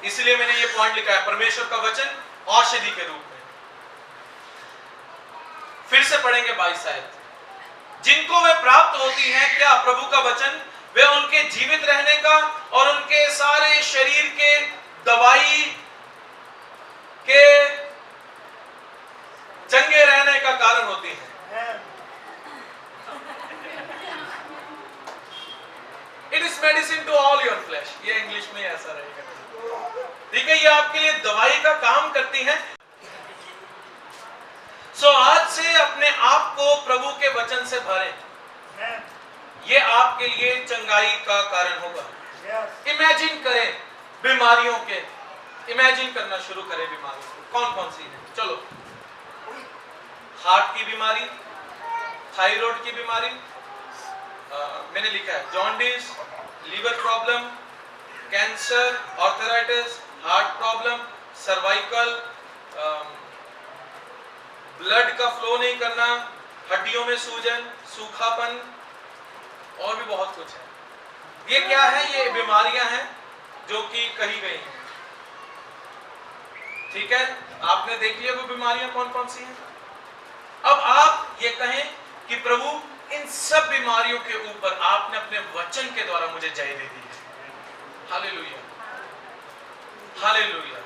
इसलिए मैंने ये पॉइंट लिखा है, परमेश्वर का वचन औषधि के रूप में। फिर से पढ़ेंगे 22 आयत। जिनको वे प्राप्त होती हैं क्या? प्रभु का वचन, वे उनके जीवित रहने का और उनके सारे शरीर के दवाई के चंगे रहने का कारण होती है। It is medicine to all your flesh. ये इंग्लिश में ऐसा रहेगा, ठीक है? ये आपके लिए दवाई का काम करती है। सो आज से अपने आप को प्रभु के वचन से भरें, ये आपके लिए चंगाई का कारण होगा। इमेजिन करें बीमारियों के, इमेजिन करना शुरू करें बीमारियों को। कौन कौन सी है? चलो, हार्ट की बीमारी, थायराइड की बीमारी, मैंने लिखा है jaundice, liver problem, cancer, arthritis, heart problem, cervical, blood का फ्लो नहीं करना, हड्डियों में सूजन, सूखापन, और भी बहुत कुछ है। ये क्या है? ये बीमारियां हैं जो कि कही गई हैं, ठीक है? आपने देख लिया वो बीमारियां कौन कौन सी हैं। अब आप ये कहें कि प्रभु, इन सब बीमारियों के ऊपर आपने अपने वचन के द्वारा मुझे जय दे दी है। Hallelujah, hallelujah,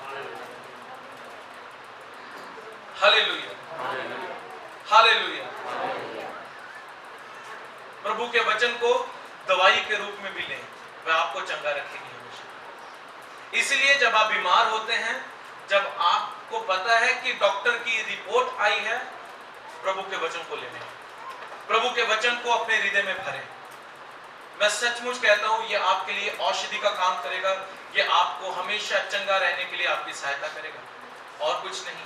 hallelujah, hallelujah. प्रभु के वचन को दवाई के रूप में भी लें, वह आपको चंगा रखेगी हमेशा। इसलिए जब आप बीमार होते हैं, जब आपको पता है कि डॉक्टर की रिपोर्ट आई है, प्रभु के वचन को लेने, प्रभु के वचन को अपने हृदय में भरें। मैं सचमुच कहता हूं, यह आपके लिए औषधि का काम करेगा। यह आपको हमेशा चंगा रहने के लिए आपकी सहायता करेगा, और कुछ नहीं।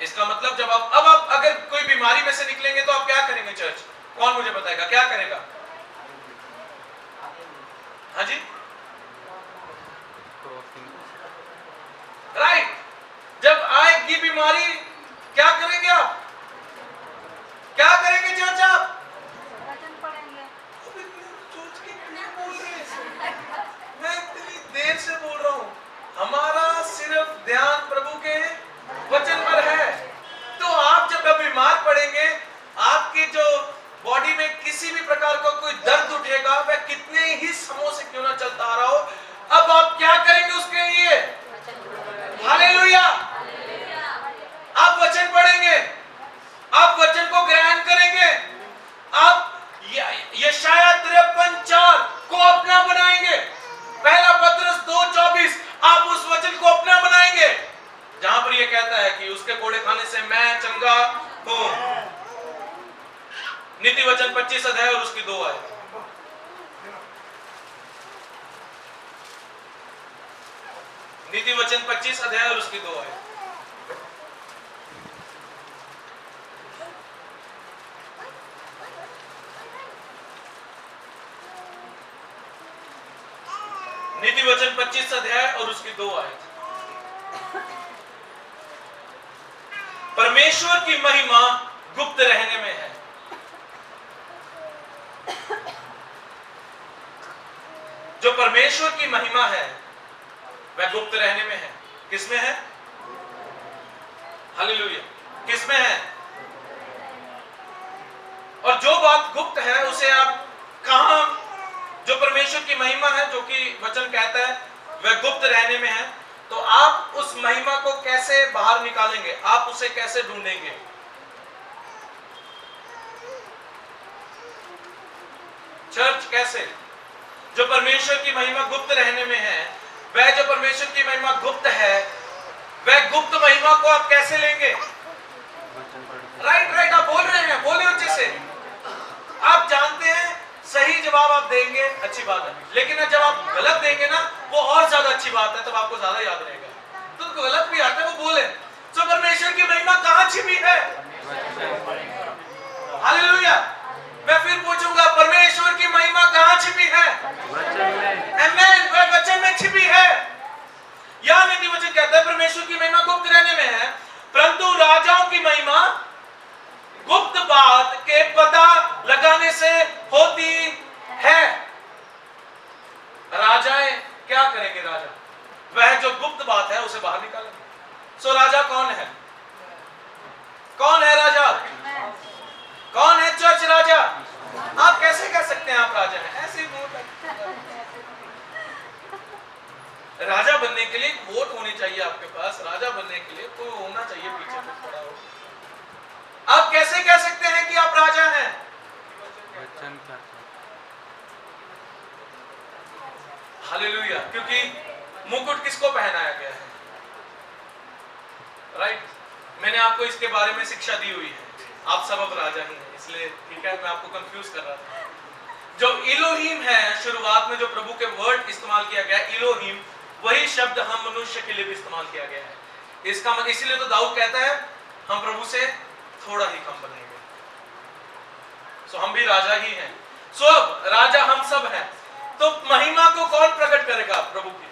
इसका मतलब जब आप अगर कोई बीमारी में से निकलेंगे तो आप क्या करेंगे? चर्च, कौन मुझे बताएगा क्या करेगा? हाँ जी, राइट। जब आएगी बीमारी, क्या करेंगे आप? क्या करेंगे चर्च? आप वचन पढ़ेंगे। सोच के क्यों बोल रहे हैं? मैं इतनी देर से बोल रहा हूं। हमारा सिर्फ ध्यान प्रभु के वचन पर है। तो आप जब बीमार पड़ेंगे, आपकी जो बॉडी में किसी भी प्रकार का कोई दर्द उठेगा, वह कितने ही समयों से क्यों ना चलता आ रहा हो, अब आप क्या करेंगे उसके लिए? हालेलुया। आप वचन पढ़ेंगे, आप वचन को ग्रहण करेंगे, आप यशाया 53:4 को अपना बनाएंगे। पहला पत्रस 2:24, आप उस वचन को अपना बनाएंगे, जहां पर यह कहता है कि उसके कोड़े खाने से मैं चंगा हूं। नीति वचन 25 अध्याय और उसकी 2 आयत। नीति वचन 25 अध्याय और उसकी 2 आयत। नीति वचन 25 अध्याय और उसकी 2 आयत। परमेश्वर की महिमा गुप्त रहने में है। जो परमेश्वर की महिमा है वह गुप्त रहने में है। किसमें है? हालेलुया। किसमें है? और जो बात गुप्त है उसे आप कहां, जो परमेश्वर की महिमा है, जो कि वचन कहता है वह गुप्त रहने में है, तो आप उस महिमा को कैसे बाहर निकालेंगे? आप उसे कैसे ढूंढेंगे? चर्च कैसे? जो परमेश्वर की महिमा गुप्त रहने में है, वह जो परमेश्वर की महिमा गुप्त है, वह गुप्त महिमा को आप कैसे लेंगे? राइट, आप बोल रहे हैं, बोले अच्छे से। आप जानते हैं सही जवाब आप देंगे, अच्छी बात है, लेकिन जब आप गलत देंगे ना, वो और ज्यादा अच्छी बात है, तब आपको ज्यादा याद रहेगा। तो गलत भी आता है, वो बोले तो परमेश्वर की महिमा कहां छिपी है? हालेलुया। मैं फिर पूछूंगा, परमेश्वर की महिमा कहां छिपी है? आमेन, वह वचन में छिपी है। या नीति वचन कहता है परमेश्वर की महिमा गुप्त रहने में है, परंतु राजाओं की महिमा गुप्त बात के पता लगाने से होती है। राजाएं क्या करेंगे? राजा वह जो गुप्त बात है उसे बाहर निकालेंगे। सो राजा कौन है? कौन है राजा? कौन है चर्च राजा? आप कैसे कह सकते हैं आप राजा हैं? ऐसे ही राजा बनने के लिए एक वोट होनी चाहिए आपके पास। राजा बनने के लिए कोई होना चाहिए पीछे कुछ खड़ा हो। आप कैसे कह सकते हैं कि आप राजा हैं? हालेलुया। क्योंकि मुकुट किसको पहनाया गया है? राइट। मैंने आपको इसके बारे में शिक्षा दी हुई है। आप सब अब राजा ही हैं, इसलिए ठीक है, मैं आपको कंफ्यूज कर रहा था। जो इलोहीम है, शुरुआत में जो प्रभु के वर्ड इस्तेमाल किया गया इलोहीम, वही शब्द हम मनुष्य के लिए भी इस्तेमाल किया गया है। इसका मतलब इसीलिए तो दाऊद कहता है हम प्रभु से थोड़ा ही कम बनेंगे। सो हम भी राजा ही हैं। सो अब राजा हम सब हैं, तो महिमा को कौन प्रकट करेगा? प्रभु की।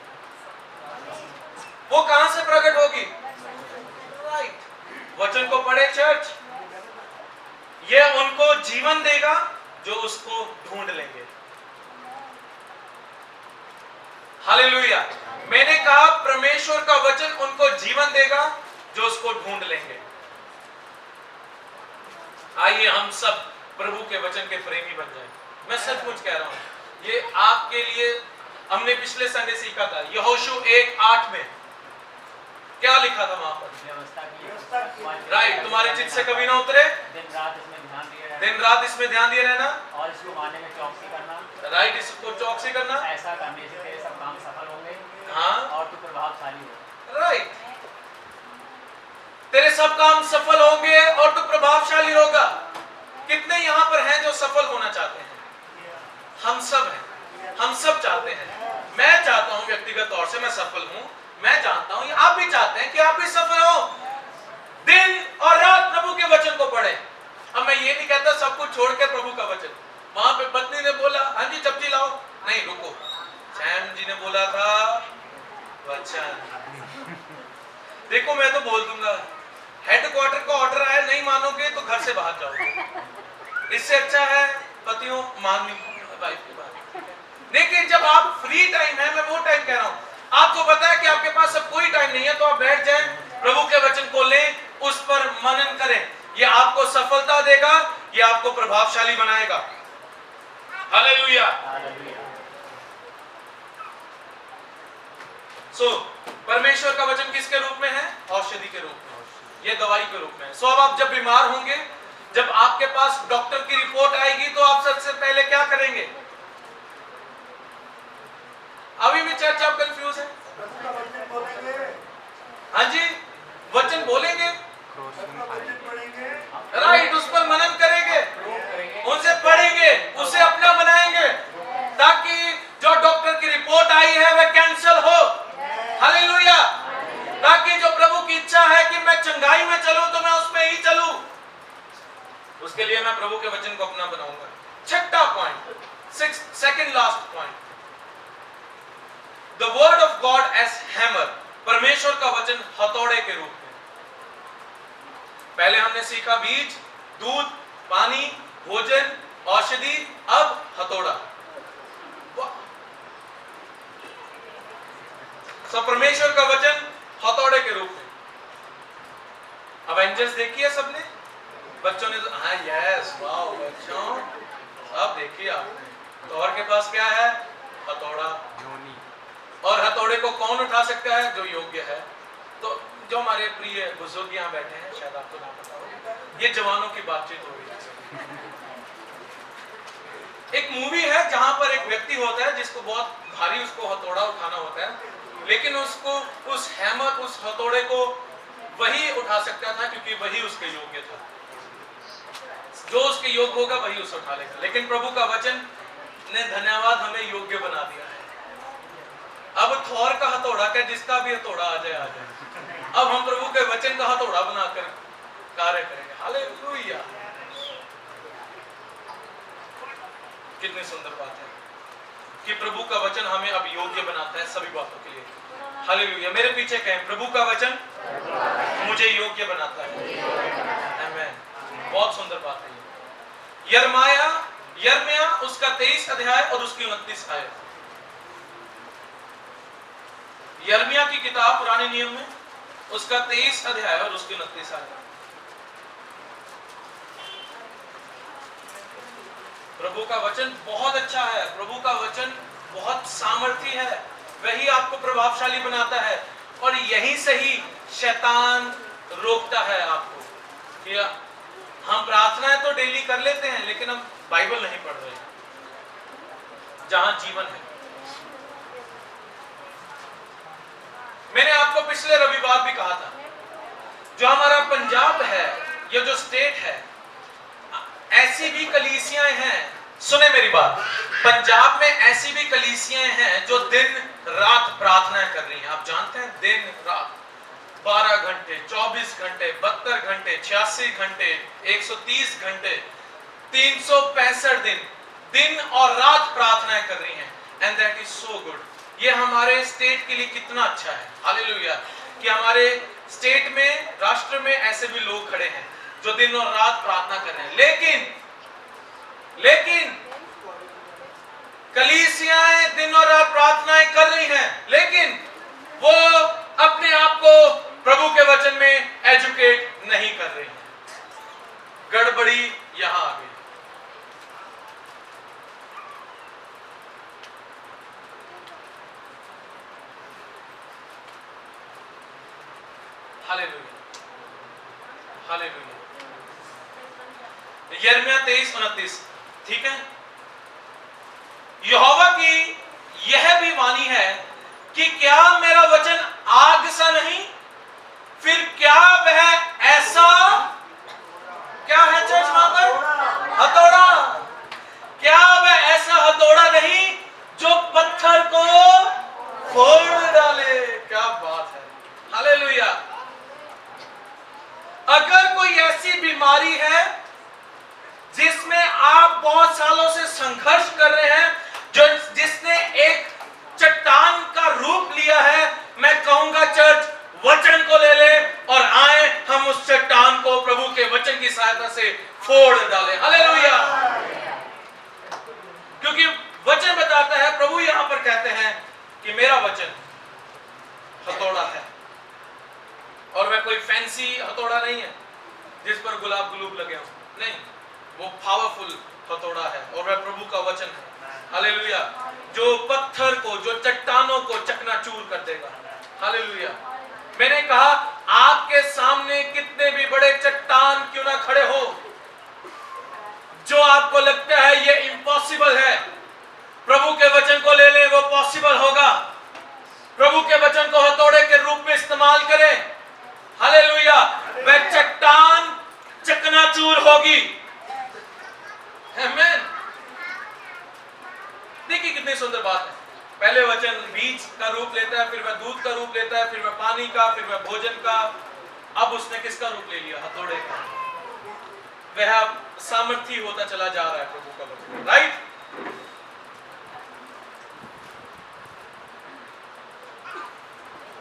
वो कहां से प्रकट होगी? राइट। वचन को पढ़े चर्च, ये उनको जीवन देगा जो उसको ढूंढ लेंगे। हालेलुया। मैंने कहा परमेश्वर का वचन उनको जीवन देगा जो उसको ढूंढ लेंगे। आइए हम सब प्रभु के वचन के प्रेमी बन जाएं। मैं सचमुच कह रहा हूं, ये आपके लिए हमने पिछले संडे सीखा था। यहोशू 1:8 में क्या लिखा था वहां पर? राइट। तुम्हारे चित्त से कभी ना उतरे, दिन रात इसमें ध्यान दिए रहना और इसको मानने में चौकसी करना। राइट, इसको चौकसी करना। ऐसा करने से तेरे सब काम सफल होंगे, हाँ, और तू प्रभावशाली होगा। राइट। तेरे सब काम सफल होंगे और तू प्रभावशाली होगा। कितने यहां पर हैं जो सफल होना चाहते हैं? हम सब हैं, हम सब चाहते हैं। मैं चाहता हूं व्यक्तिगत तौर से मैं सफल हूं। मैं जानता हूं आप भी चाहते हैं कि आप भी सफल हो। दिन और रात प्रभु के वचन को पढ़े। अब मैं ये नहीं कहता सब कुछ छोड़ के प्रभु का वचन। वहां पे पत्नी ने बोला हाँ जी सब्जी लाओ, नहीं रुको, सैम जी ने बोला था वचन। देखो मैं तो बोल दूंगा, हेडक्वार्टर का ऑर्डर आया, नहीं मानोगे तो घर से बाहर जाओगे। इससे अच्छा है पतियों मान वाइफ की बात। लेकिन जब आप फ्री टाइम है, मैं वो टाइम कह रहा हूं, आपको पता है कि आपके पास अब कोई टाइम नहीं है, तो आप बैठ जाएं, प्रभु के वचन को लें, उस पर मनन करें। ये आपको सफलता देगा, ये आपको प्रभावशाली बनाएगा। हालेलुया। सो परमेश्वर का वचन किसके रूप में है? औषधि के रूप में, ये दवाई के रूप में है। सो अब आप जब बीमार होंगे, जब आपके पास डॉक्टर की रिपोर्ट आएगी, तो आप सबसे पहले क्या करेंगे? अभी भी चर्च आप कंफ्यूज है? हाँ जी, वचन बोलेंगे, राइट, उस पर मनन करेंगे, उनसे पढ़ेंगे, उसे अपना बनाएंगे, ताकि जो डॉक्टर की रिपोर्ट आई है वह कैंसिल हो। हालेलुया। ताकि जो प्रभु की इच्छा है कि मैं चंगाई में चलूं, तो मैं उसमें ही चलूं। उसके लिए मैं प्रभु के वचन को अपना बनाऊंगा। छठा point, second last point, the word of God as hammer. परमेश्वर का वचन हथौड़े के रूप में। पहले हमने सीखा बीज, दूध, पानी, भोजन, औषधि, अब हथौड़ा। सो परमेश्वर का वचन हथौड़े के रूप में। अवेंजर्स देखी है सबने? बच्चों ने तो हाँ यस वाओ बच्चों सब देखी आपने। तो और के पास क्या है? हथौड़ा। और हथौड़े को कौन उठा सकता है? जो योग्य है। तो जो हमारे प्रिय बुजुर्ग यहाँ बैठे हैं, शायद आपको ना पता हो, ये जवानों की बातचीत हो रही है। एक मूवी है जहां पर एक व्यक्ति होता है जिसको उसको बहुत भारी उसको हथौड़ा उठाना होता है, लेकिन उसको उस हैमर उस हथौड़े को वही उठा सकता था क्योंकि वही उसके योग्य था। जो उसके योग्य होगा वही उसे उठा लेगा। लेकिन प्रभु का वचन ने धन्यवाद हमें योग्य बना दिया है। अब थोर का हथौड़ा क्या, जिसका भी हथौड़ा आ जाए आ जाए। अब हम प्रभु के वचन का हथौड़ा बनाकर कार्य करेंगे। हालेलुया, कितनी सुंदर बात है कि प्रभु का वचन हमें अब योग्य बनाता है सभी बातों के लिए। हालेलुया, मेरे पीछे कहें, प्रभु का वचन मुझे योग्य बनाता है। आमीन, बहुत सुंदर बात है ये। यिर्मयाह उसका 23 अध्याय और उसकी 29 आयत। यिर्मयाह की किताब पुराने नियम में उसका 23 अध्याय और उसकी 29 आयत। प्रभु का वचन बहुत अच्छा है, प्रभु का वचन बहुत सामर्थी है, वही आपको प्रभावशाली बनाता है। और यहीं से ही शैतान रोकता है आपको कि हम प्रार्थनाएं तो डेली कर लेते हैं लेकिन हम बाइबल नहीं पढ़ रहे जहां जीवन है। मैंने आपको पिछले रविवार भी कहा था, जो हमारा पंजाब है, ये जो स्टेट है, ऐसी भी कलीसियाएं हैं, सुने मेरी बात, पंजाब में ऐसी भी कलीसियाएं हैं जो दिन रात प्रार्थनाएं कर रही हैं। आप जानते हैं, दिन रात 12 घंटे, 24 घंटे, 72 घंटे, 86 घंटे, 130 घंटे, 365 दिन और रात प्रार्थनाएं कर रही हैं। And that is so good. ये हमारे स्टेट के लिए कितना अच्छा है। हालेलुया, कि हमारे स्टेट में, राष्ट्र में ऐसे भी लोग खड़े हैं जो दिन और रात प्रार्थना कर रहे हैं। लेकिन कलीसियाएं दिन और रात प्रार्थनाएं कर रही हैं, लेकिन वो अपने आप को प्रभु के वचन में एजुकेट नहीं कर रही हैं। गड़बड़ी यहां आ गई। Hallelujah, hallelujah. यिर्मयाह 23:29, ठीक है। यहोवा की यह भी वाणी है कि क्या मेरा वचन आग सा नहीं, फिर क्या वह ऐसा, क्या है चर्च माता, हथौड़ा, क्या वह ऐसा हथौड़ा नहीं जो पत्थर को फोड़ डाले। क्या बात है, हालेलुया। अगर कोई ऐसी बीमारी है जिसमें आप बहुत सालों से संघर्ष कर रहे हैं, जिसने एक चट्टान का रूप लिया है, मैं कहूंगा चर्च वचन को ले ले और आए हम उस चट्टान को प्रभु के वचन की सहायता से फोड़ डालें। हालेलुया, क्योंकि वचन बताता है, प्रभु यहां पर कहते हैं कि मेरा वचन हथौड़ा है, और वह कोई फैंसी हथौड़ा नहीं है जिस पर गुलाब गुलूब लगे हो, नहीं, वो पावरफुल हथौड़ा है और वह प्रभु का वचन है। हालेलुया, जो पत्थर को, जो चट्टानों को चकनाचूर कर देगा। हालेलुया। मैंने कहा, आपके सामने कितने भी बड़े चट्टान क्यों ना खड़े हो, जो आपको लगता है ये इम्पॉसिबल है, प्रभु के वचन को ले लें, वो पॉसिबल होगा। प्रभु के वचन को हथौड़े के रूप में इस्तेमाल करें। हालेलुया, वह चट्टान चकनाचूर होगी। आमीन। देखिए कितनी सुंदर बात है। पहले वचन बीज का रूप लेता है, फिर वह दूध का रूप लेता है, फिर वह पानी का, फिर वह भोजन का। अब उसने किसका रूप ले लिया? हथौड़े का। वह सामर्थी होता चला जा रहा है प्रभु का वचन, राइट।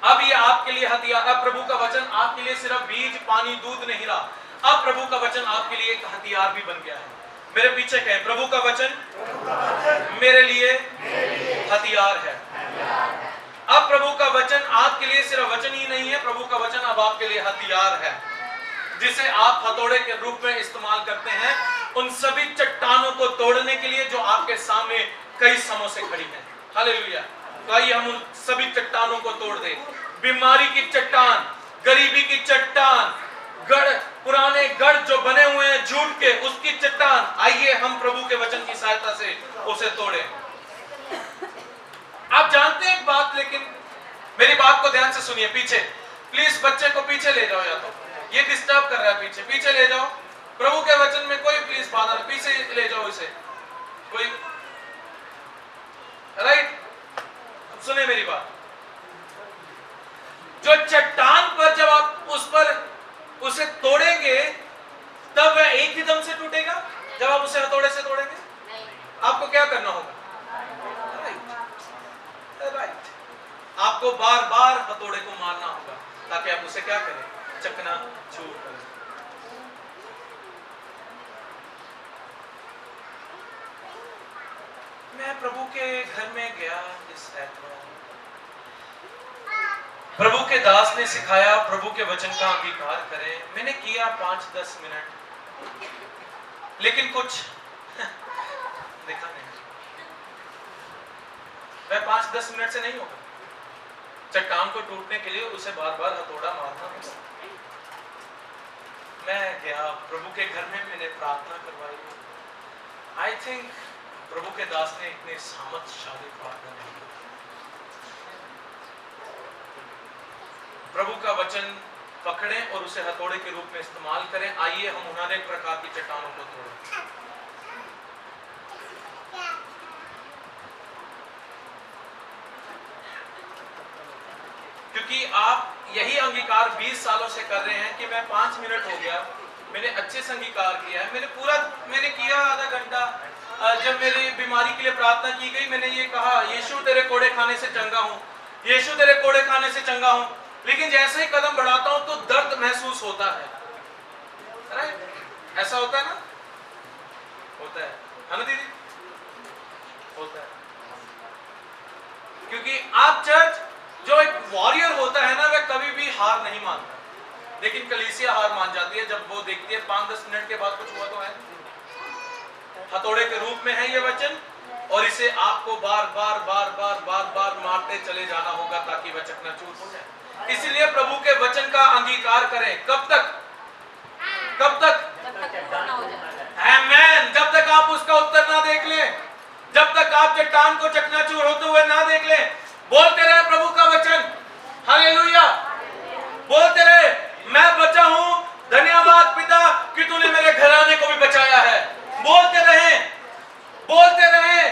अब ये आपके लिए हथियार, अब प्रभु का वचन आपके लिए सिर्फ बीज, पानी, दूध नहीं रहा, अब प्रभु का वचन आपके लिए एक हथियार भी बन गया है। मेरे पीछे कहें, प्रभु का वचन मेरे लिए हथियार है। अब प्रभु का वचन आपके लिए सिर्फ वचन ही नहीं है, प्रभु का वचन अब आपके लिए हथियार है, जिसे आप हथौड़े के रूप में इस्तेमाल करते हैं उन सभी चट्टानों को तोड़ने के लिए जो आपके सामने कई समय से खड़ी हैं। हालेलुया। तो आइए हम उन सभी चट्टानों को तोड़ दें। बीमारी की चट्टान, गरीबी की चट्टान, गढ़, पुराने गढ़ जो बने हुए हैं झूठ के, उसकी चट्टान, आइए हम प्रभु के वचन की सहायता से उसे तोड़ें। मेरी बात को ध्यान से सुनिए। पीछे प्लीज बच्चे को पीछे ले जाओ, या तो ये डिस्टर्ब कर रहा है, पीछे पीछे ले जाओ। प्रभु के वचन में कोई प्लीज बाधा नहीं, पीछे ले जाओ इसे कोई। राइट, अब सुने मेरी बात। जो चट्टान पर जब आप उस पर उसे तोड़ेंगे तब वह एक ही दम से टूटेगा। जब आप उसे हथौड़े से तोड़ेंगे आपको क्या करना होगा? राइट, आपको बार बार हथौड़े को मारना होगा ताकि आप उसे क्या करें? चकनाचूर करें। मैं प्रभु के घर में गया इस एतवार। प्रभु के दास ने सिखाया प्रभु के वचन का अंगीकार करें। मैंने किया 5-10 मिनट, लेकिन कुछ देखा नहीं। वह 5-10 मिनट से नहीं होगा। चट्टान को टूटने के लिए उसे बार बार हथौड़ा मारना होगा। मैं गया प्रभु के घर में, मैंने प्रार्थना करवाई। आई थिंक प्रभु के दास ने इतने सामर्थ्यशाली प्रार्थना नहीं की। प्रभु का वचन पकड़ें और उसे हथौड़े के रूप में इस्तेमाल करें। आइए हम अनेक प्रकार की चट्टानों को तोड़ें। क्योंकि आप यही अंगीकार 20 सालों से कर रहे हैं कि मैं 5 मिनट हो गया, मैंने अच्छे से अंगीकार किया है, मैंने किया आधा घंटा। जब मेरी बीमारी के लिए प्रार्थना की गई, मैंने ये कहा यीशु तेरे कोड़े खाने से चंगा हूं, यीशु तेरे कोड़े खाने से चंगा हूं। लेकिन जैसे ही कदम बढ़ाता हूं तो दर्द महसूस होता है। राइट, ऐसा होता है ना? होता है ना दीदी? होता है। क्योंकि आप चर्च, जो एक वॉरियर होता है ना, वह कभी भी हार नहीं मानता। लेकिन कलीसिया हार मान जाती है जब वो देखती है 5-10 मिनट के बाद कुछ हुआ तो है। हथौड़े के रूप में है ये वचन, और इसे आपको बार बार बार बार बार बार मारते चले जाना होगा ताकि वह चकनाचूर हो जाए। इसलिए प्रभु के वचन का अंगीकार करें। कब तक? कब तक? आमेन। जब तक आप उसका उत्तर ना देख लें, जब तक आप चट्टान को चकनाचूर होते हुए ना देख लें। बोलते रहे प्रभु का वचन, हालेलुया। बोलते रहे, मैं बचा हूं, धन्यवाद पिता कि तूने मेरे घराने को भी बचाया है। बोलते रहे, बोलते रहे,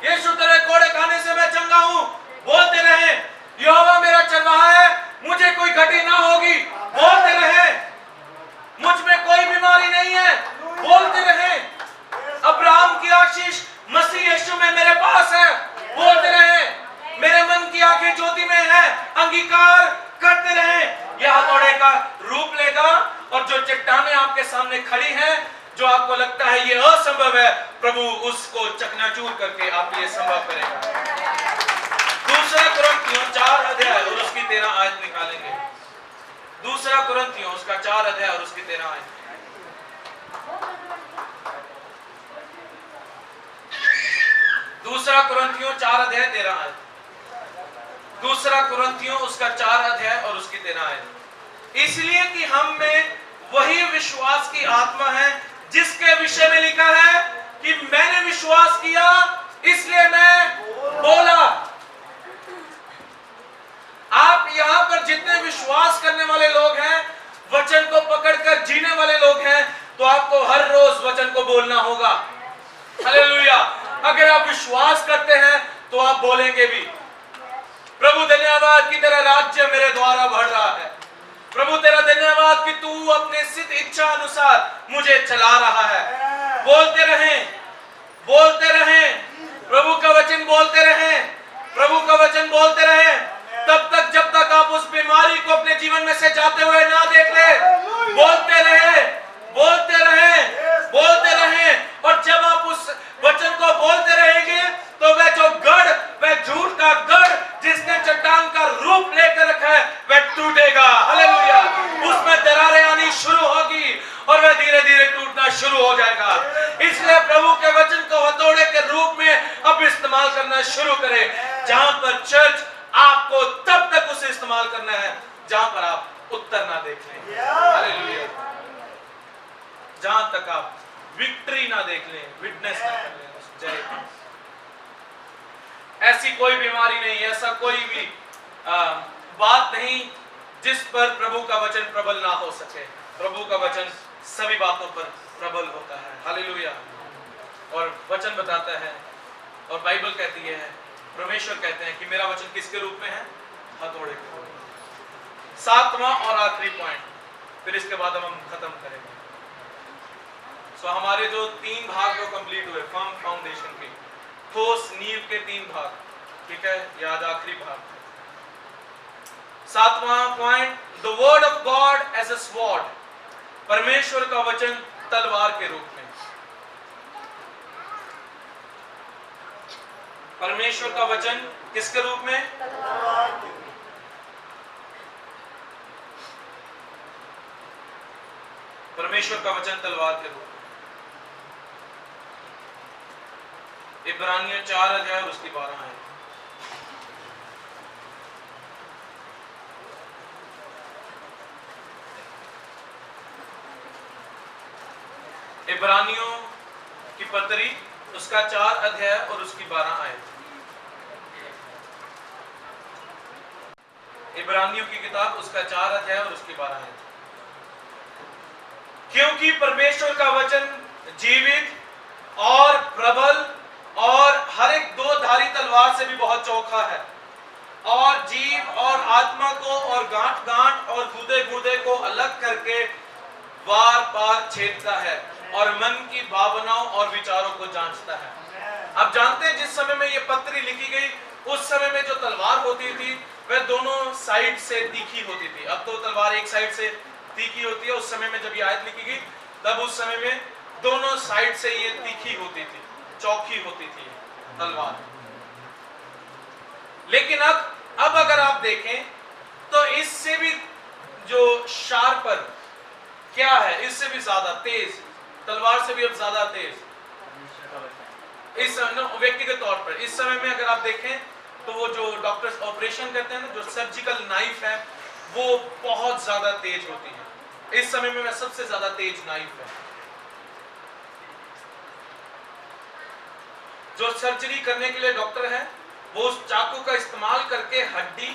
यीशु तेरे कोड़े खाने से मैं चंगा हूं। बोलते रहे, यहोवा मेरा चरवाहा है, मुझे कोई घटी ना होगी। बोलते रहे, मुझ में कोई बीमारी नहीं है। बोलते रहे, अब्राहम की आशीष मसीह यीशु में मेरे पास है। बोलते रहे, मेरे मन की आंखें ज्योति में है। अंगीकार करते रहे। यह हथौड़े का रूप लेगा, और जो चट्टानें आपके सामने खड़ी हैं, जो आपको लगता है ये असंभव है, प्रभु उसको चकनाचूर करके आपके लिए संभव करेगा। दूसरा कुरिन्थियों 4 अध्याय और उसकी 13 आयत निकालेंगे। दूसरा कुरिन्थियों उसका 4 अध्याय और उसकी 13 आयत। दूसरा कुरिन्थियों 4 अध्याय 13 आयत। दूसरा कुरिन्थियों उसका 4 अध्याय और उसकी 13 आयत। इसलिए कि हम में वही विश्वास की आत्मा है जिसके विषय में लिखा है कि मैंने विश्वास किया इसलिए मैं बोला। आप यहाँ पर जितने विश्वास करने वाले लोग हैं, वचन को पकड़कर जीने वाले लोग हैं, तो आपको हर रोज वचन को बोलना होगा। हालेलुया। अगर आप विश्वास करते हैं तो आप बोलेंगे भी, प्रभु धन्यवाद कि तेरा राज्य मेरे द्वारा बढ़ रहा है। प्रभु तेरा धन्यवाद कि तू अपने सिद्ध इच्छा अनुसार मुझे चला रहा है। बोलते रहें, बोलते रहें, प्रभु का वचन बोलते रहें, प्रभु का वचन बोलते रहें, तब तक जब तक आप उस बीमारी को अपने जीवन में से जाते हुए ना देख ले। बोलते रहे, बोलते रहे, बोलते रहे। और जब आप उस वचन को बोलते रहेंगे तो वह जो गढ़, वह झूठ का गढ़ जिसने चट्टान का रूप लेकर रखा है, वह टूटेगा। हालेलुया। उसमें दरारें आनी शुरू होगी और वह धीरे धीरे टूटना शुरू हो जाएगा। इसलिए प्रभु के वचन को हथौड़े के रूप में अब इस्तेमाल करना शुरू करें। जहां पर चर्च, आपको तब तक उसे इस्तेमाल करना है जहां पर आप उत्तर ना देख लें। हालेलुया। जहां तक आप विक्ट्री ना देख लें, विटनेस ना कर लें। जय। ऐसी कोई बीमारी नहीं, ऐसा कोई भी बात नहीं जिस पर प्रभु का वचन प्रबल ना हो सके। प्रभु का वचन सभी बातों पर प्रबल होता है। हालेलुया। और वचन बताता है और बाइबल कहती है, परमेश्वर कहते हैं कि मेरा वचन किसके रूप में है? हथौड़े के रूप में। सातवां और आखिरी पॉइंट, फिर इसके बाद हम खत्म करेंगे। सो हमारे जो 3 भाग जो कंप्लीट हुए फर्म फाउंडेशन के, ठोस नींव के 3 भाग, ठीक है, याद आखिरी भाग। 7वां point, the word of God as a sword, परमेश्वर का वचन तलवार के रूप में। परमेश्वर का वचन किसके रूप में? परमेश्वर का वचन तलवार के रूप में। इब्रानियों 4 अध्याय और उसकी 12 आयत। इब्रानियों की पत्री उसका 4 अध्याय और उसकी 12 आयत। इब्रानियों की किताब उसका 4 अध्याय और उसकी 12 आयत। क्योंकि परमेश्वर का वचन जीवित और प्रबल और हर एक 2 धारी तलवार से भी बहुत चौखा है और जीव और आत्मा को और गांठ गांठ और गूदे गूदे को अलग करके वार पार छेदता है और मन की भावनाओं और विचारों को जांचता है। आप जानते हैं जिस समय में ये पत्री लिखी गई उस समय में जो तलवार होती थी वह दोनों साइड से तीखी होती थी। अब तो तलवार एक साइड से तीखी होती है। उस समय में जब ये आयत लिखी गई तब उस समय में दोनों साइड से ये तीखी होती थी, चौखी होती थी तलवार। लेकिन अब अगर आप देखें तो इससे भी जो शार्पर क्या है, इससे भी ज्यादा तेज, तलवार से भी अब ज्यादा तेज इस व्यक्तिगत तौर पर इस समय में अगर आप देखें तो वो जो डॉक्टर्स ऑपरेशन करते हैं ना, जो सर्जिकल नाइफ है वो बहुत ज्यादा तेज होती है। इस समय में वह सबसे ज्यादा तेज नाइफ है। जो सर्जरी करने के लिए डॉक्टर है वो उस चाकू का इस्तेमाल करके हड्डी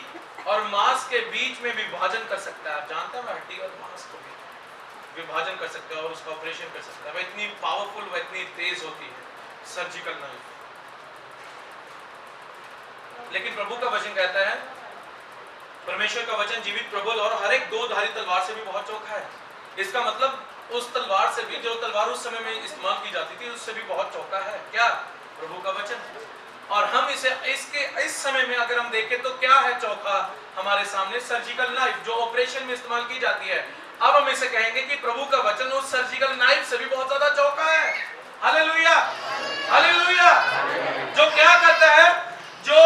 और मांस के बीच में विभाजन कर सकता है। आप जानते हैं हड्डी और मांस को भी विभाजन कर सकता है और उसका ऑपरेशन कर सकता है। वह इतनी पावरफुल, वह इतनी तेज होती है सर्जिकल नाइफ। लेकिन प्रभु का वचन कहता है, परमेश्वर का वचन जीवित, प्रबल और हर एक 2 धारी तलवार से भी बहुत चौखा है। इसका मतलब उस तलवार से भी, जो तलवार उस समय में इस्तेमाल की जाती थी, उससे भी बहुत चौखा है। क्या? प्रभु का वचन। और हम इसे इस समय में अगर हम देखें तो क्या है चौखा हमारे सामने? सर्जिकल नाइफ, जो ऑपरेशन में इस्तेमाल की जाती है। अब हम इसे कहेंगे कि प्रभु का वचन उस सर्जिकल नाइफ से भी बहुत ज्यादा चौखा है। Hallelujah, hallelujah. जो क्या करता है? जो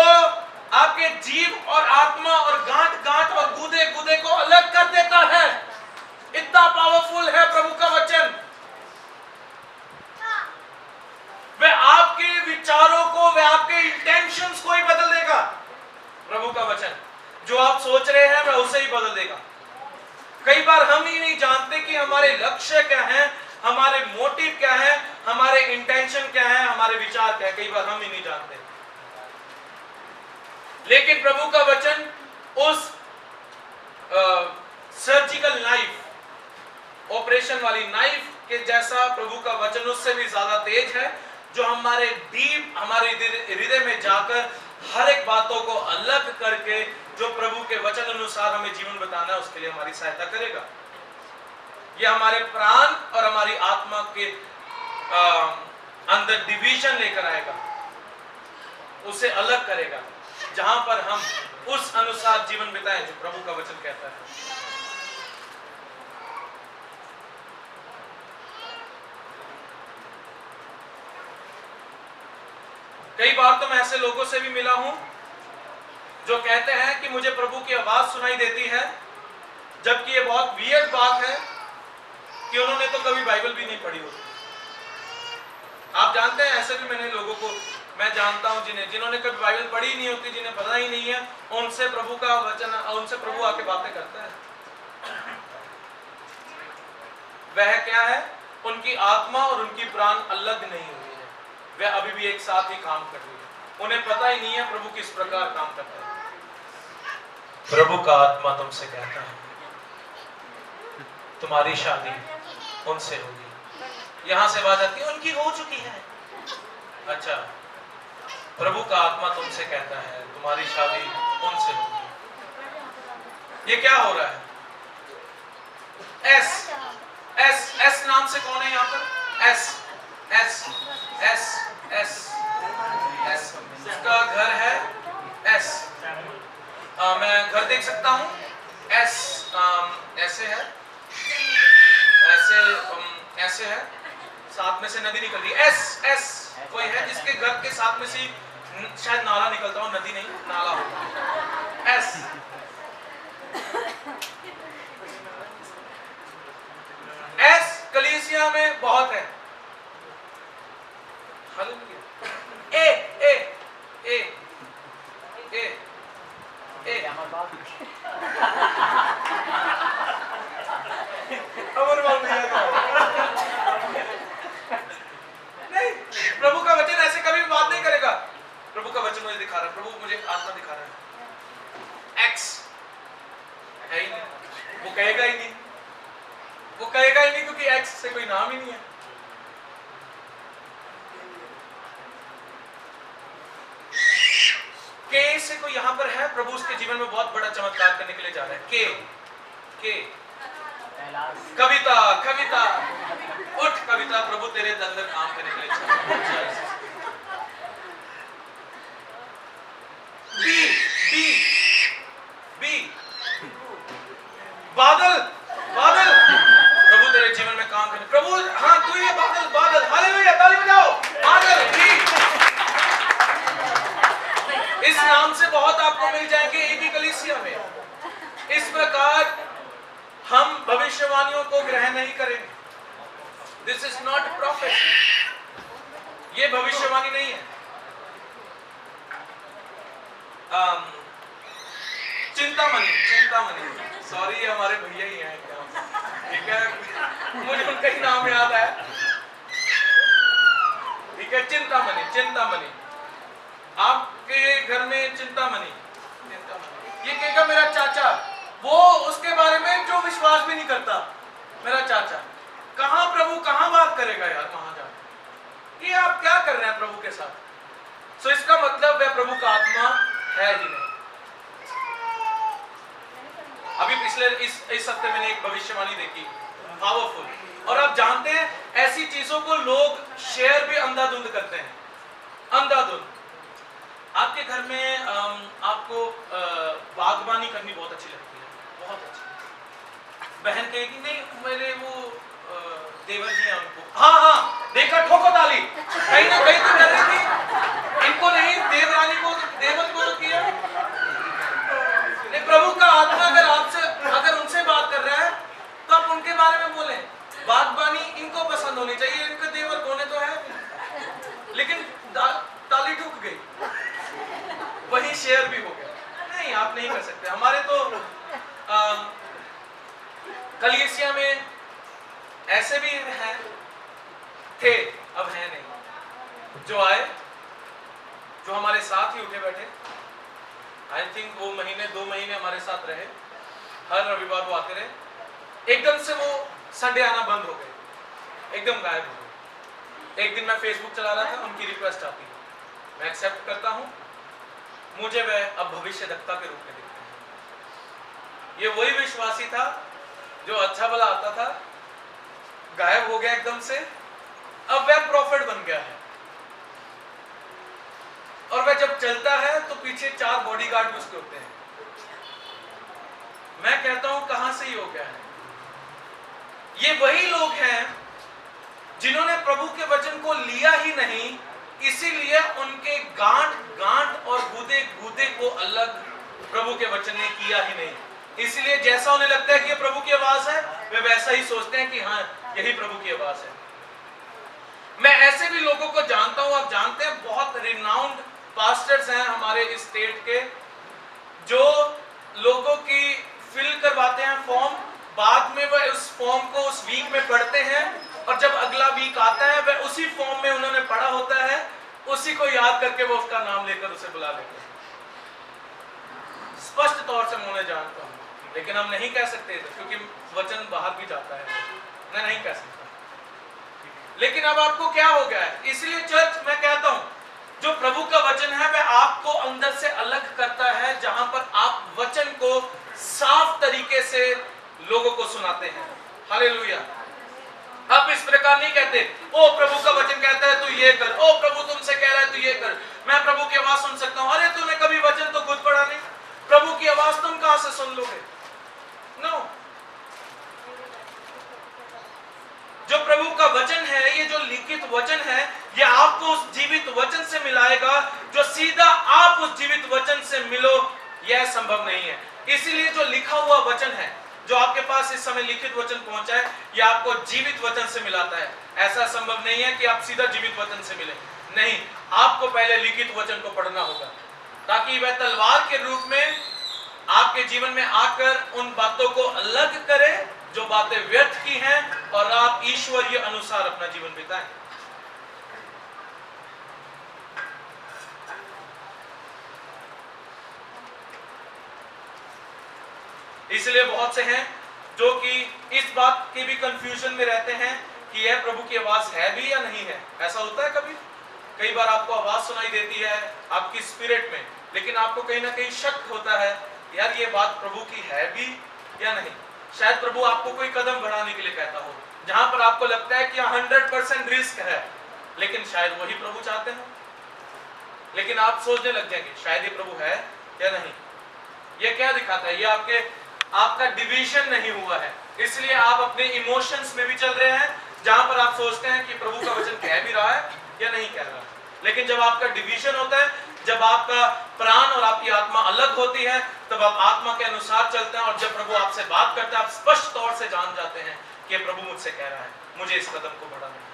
आपके जीव और आत्मा और गांठ गांठ और गूदे गूदे को अलग कर देता है। इतना पावरफुल है प्रभु का वचन। वह आपके विचारों को, वह आपके इंटेंशंस को ही बदल देगा। प्रभु का वचन जो आप सोच रहे हैं वह उसे ही बदल देगा। कई बार हम ही नहीं जानते कि हमारे लक्ष्य क्या हैं, हमारे मोटिव क्या हैं, हमारे इंटेंशन क्या हैं, हमारे विचार क्या हैं। कई बार हम ही नहीं जानते। लेकिन प्रभु का वचन उस सर्जिकल नाइफ, ऑपरेशन वाली नाइफ के जैसा प्रभु का वचन उससे भी ज्यादा तेज है, जो हमारे डीप, हमारे हृदय में जाकर हर एक बातों को अलग करके जो प्रभु के वचन अनुसार हमें जीवन बताना है उसके लिए हमारी सहायता करेगा। यह हमारे प्राण और हमारी आत्मा के अंदर डिवीजन लेकर आएगा, उसे अलग करेगा, जहां पर हम उस अनुसार जीवन बिताएं जो प्रभु का वचन कहता है। कई बार तो मैं ऐसे लोगों से भी मिला हूं जो कहते हैं कि मुझे प्रभु की आवाज सुनाई देती है, जबकि ये बहुत वियर्ड बात है कि उन्होंने तो कभी बाइबल भी नहीं पढ़ी होती। आप जानते हैं ऐसे भी मैंने लोगों को मैं जानता हूं जिन्होंने कभी बाइबल पढ़ी नहीं होती, जिन्हें पता ही नहीं है, उनसे प्रभु का वचन, उनसे प्रभु आके बातें करता है। वह क्या है? उनकी आत्मा और उनकी प्राण अलग नहीं हुई है, वे अभी भी एक साथ ही काम कर रही है। उन्हें पता ही नहीं है प्रभु किस प्रकार काम करता है। प्रभु का आत्मा तुमसे कहता है तुम्हारी शादी उनसे होगी। यहां से बात आती है उनकी हो चुकी है। अच्छा, प्रभु का आत्मा तुमसे कहता है तुम्हारी शादी उनसे होगी। ये क्या हो रहा है? एस एस एस नाम से कौन है यहाँ पर? S S S S S उसका घर है एस। मैं घर देख सकता हूँ। एस ऐसे है, ऐसे ऐसे है, साथ में से नदी निकल रही है। एस एस कोई है जिसके घर के साथ में से शायद नाला निकलता हो, नदी नहीं नाला हो। एस एस कलीसिया में बहुत है। हालेलुया। ए ए ए ए ए अमर बात नहीं, प्रभु का वचन ऐसे कभी भी बात नहीं करेगा। प्रभु का वचन मुझे दिखा रहा है, प्रभु मुझे आत्मा दिखा रहा है। एक्स है ही नहीं, वो कहेगा ही नहीं, वो कहेगा ही नहीं क्योंकि एक्स से कोई नाम ही नहीं है। के से कोई यहां पर है, प्रभु उसके जीवन में बहुत बड़ा चमत्कार करने के लिए जा रहा है। के कविता कविता उठ कविता, प्रभु तेरे अंदर काम करने के लिए चाह। बी बी बी बादल बादल, प्रभु तेरे जीवन में काम करने। प्रभु हाँ तू ही है बादल बादल। हालेलुया, ताली बजाओ। बादल बी, इस नाम से बहुत आपको मिल जाएंगे एक ही कलीसिया में। इस प्रकार हम भविष्यवाणियों को ग्रहण नहीं करेंगे। दिस इज नॉट प्रोफेसी, ये भविष्यवाणी नहीं है। चिंतामणि चिंतामणि, सॉरी हमारे भैया ही हैं क्या, ठीक है, मुझे उनका ही नाम याद है, ठीक है। चिंतामणि चिंतामणि, आपके घर में चिंतामणि, ये कहेगा मेरा चाचा, वो उसके बारे में जो विश्वास भी नहीं करता, मेरा चाचा। कहां प्रभु कहां बात करेगा यार वहां जाकर? ये आप क्या कर रहे हैं प्रभु के साथ? सो इसका मतलब है प्रभु का आत्मा है ही नहीं। अभी पिछले इस हफ्ते मैंने एक भविष्यवाणी देखी, पावरफुल, और आप जानते हैं ऐसी चीजों को लोग शेयर भी अंधाधुंध करते हैं, अंधाधुंध। आपके घर में आपको बागवानी करनी बहुत अच्छी लगती है, बहुत अच्छी। बहन कहेगी नहीं मेरे वो देवर जी हैं उनको, हाँ हाँ देखा, ठोको ताली, कहीं ना कहीं तो कर रही थी, इनको नहीं देवरानी को देवर को किया। प्रभु का आत्मा अगर उनसे बात कर रहा है तो आप उनके बारे में बोलें। बागवानी इनको पसंद होनी चाहिए, इनके देवर कोने तो है, लेकिन ताली ठुक गई, वही शेयर भी हो गया। नहीं, आप नहीं कर सकते। हमारे तो कलीसिया में ऐसे भी हैं, थे, अब है नहीं, जो आए, जो हमारे साथ ही उठे बैठे। आई थिंक वो महीने 2 महीने हमारे साथ रहे, हर रविवार वो आते रहे। एकदम से वो संडे आना बंद हो गए, एकदम गायब हो गए। एक दिन मैं फेसबुक चला रहा था, उनकी रिक्वेस्ट आती, मैं एक्सेप्ट करता हूँ, मुझे वह अब भविष्यवक्ता के रूप में दिखते हैं। ये वही विश्वासी था जो अच्छा भला आता था, गायब हो गया एकदम से, अब वह प्रॉफिट बन गया है। और वह जब चलता है तो पीछे 4 बॉडीगार्ड भी उसके होते हैं। मैं कहता हूं कहां से ही हो गया है? ये वही लोग हैं जिन्होंने प्रभु के वचन को लिया ही नहीं, इसीलिए उनके गांठ और गूदे को अलग प्रभु के वचन ने किया ही नहीं। इसलिए जैसा उन्हें लगता है कि ये प्रभु की आवाज है, वे वैसा ही सोचते हैं कि हाँ यही प्रभु की आवाज है। मैं ऐसे भी लोगों को जानता हूं, आप जानते हैं, बहुत रिनाउंड पास्टर्स हैं हमारे इस स्टेट के, जो लोगों की फिल करवाते हैं फॉर्म, बाद में वह उस फॉर्म को उस वीक में पढ़ते हैं, और जब अगला वीक आता है वह उसी फॉर्म में उन्होंने पढ़ा होता है, उसी को याद करके वो उसका नाम लेकर उसे बुला लेते हैं। स्पष्ट तौर से मैं उन्हें जानता हूँ, लेकिन हम नहीं कह सकते थे क्योंकि वचन बाहर भी जाता है, मैं नहीं कह सकता। लेकिन अब आपको क्या हो गया है, इसलिए चर्च मैं कहता हूं जो प्रभु का वचन है वह आपको अंदर से अलग करता है, जहां पर आप वचन को साफ तरीके से लोगों को सुनाते हैं। हालेलुया। आप इस प्रकार नहीं कहते ओ प्रभु का वचन कहता है तू ये कर, ओ प्रभु तुमसे कह रहा है तू ये कर, मैं प्रभु की आवाज सुन सकता हूं। अरे तूने कभी वचन तो खुद पढ़ा नहीं, प्रभु की आवाज तुम कहां से सुन लोगे? नो। जो प्रभु का वचन है, ये जो लिखित वचन है, ये आपको उस जीवित वचन से मिलाएगा। जो सीधा आप उस जीवित वचन से मिलो, यह संभव नहीं है। इसीलिए जो लिखा हुआ वचन है, जो आपके पास इस समय लिखित वचन पहुंचा है, यह आपको जीवित वचन से मिलाता है। ऐसा संभव नहीं है कि आप सीधा जीवित वचन से मिले, नहीं, आपको पहले लिखित वचन को पढ़ना होगा, ताकि वह तलवार के रूप में आपके जीवन में आकर उन बातों को अलग करे जो बातें व्यर्थ की हैं, और आप ईश्वरीय अनुसार अपना जीवन बिताएं। इसलिए बहुत से हैं जो कि इस बात के भी कंफ्यूजन में रहते हैं कि यह प्रभु की आवाज है भी या नहीं है। ऐसा होता है कभी, कई बार आपको आवाज सुनाई देती है आपकी स्पिरिट में, लेकिन आपको कहीं ना कहीं शक होता है यार ये बात प्रभु की है भी या नहीं। शायद प्रभु आपको कोई कदम बढ़ाने के लिए कहता हो, जहां पर आपको लगता है कि 100% रिस्क है, लेकिन शायद वही प्रभु चाहते हैं। लेकिन आप सोचने लग जाएंगे शायद ये प्रभु है या नहीं। ये क्या दिखाता है? ये आपका डिवीजन नहीं हुआ है, इसलिए आप अपने इमोशंस में भी चल रहे हैं, जहां पर आप सोचते हैं कि प्रभु का वचन कह भी रहा है या नहीं कह रहा है। लेकिन जब आपका डिवीजन होता है, जब आपका प्राण और आपकी आत्मा अलग होती है, तब आप आत्मा के अनुसार चलते हैं, और जब प्रभु आपसे बात करते हैं, आप स्पष्ट तौर से जान जाते हैं कि प्रभु मुझसे कह रहा है, मुझे इस कदम को बढ़ाना है।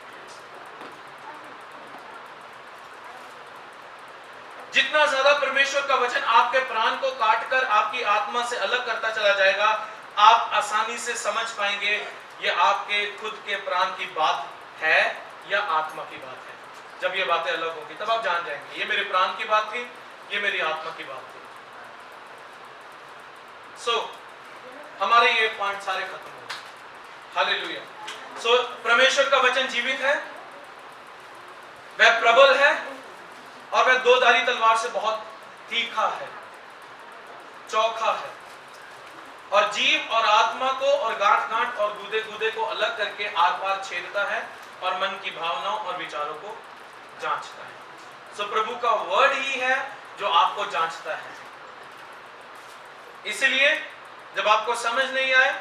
जितना ज्यादा परमेश्वर का वचन आपके प्राण को काटकर आपकी आत्मा से अलग करता चला जाएगा, आप आसानी से समझ पाएंगे ये आपके खुद के प्राण की बात है या आत्मा की बात है। जब ये बातें अलग होंगी तब आप जान जाएंगे ये मेरे प्राण की बात थी, ये मेरी आत्मा की बात थी। हमारे ये पॉइंट सारे खत्म हो गए। हालेलुया। परमेश्वर का वचन जीवित है, वह प्रबल है, और वह दो धारी तलवार से बहुत तीखा है, चौखा है, और जीव और आत्मा को और गांठ गांठ और गूदे गूदे को अलग करके आर पार छेदता है, और मन की भावनाओं और विचारों को जांचता है। प्रभु का वर्ड ही है जो आपको जांचता है। इसलिए जब आपको समझ नहीं आए,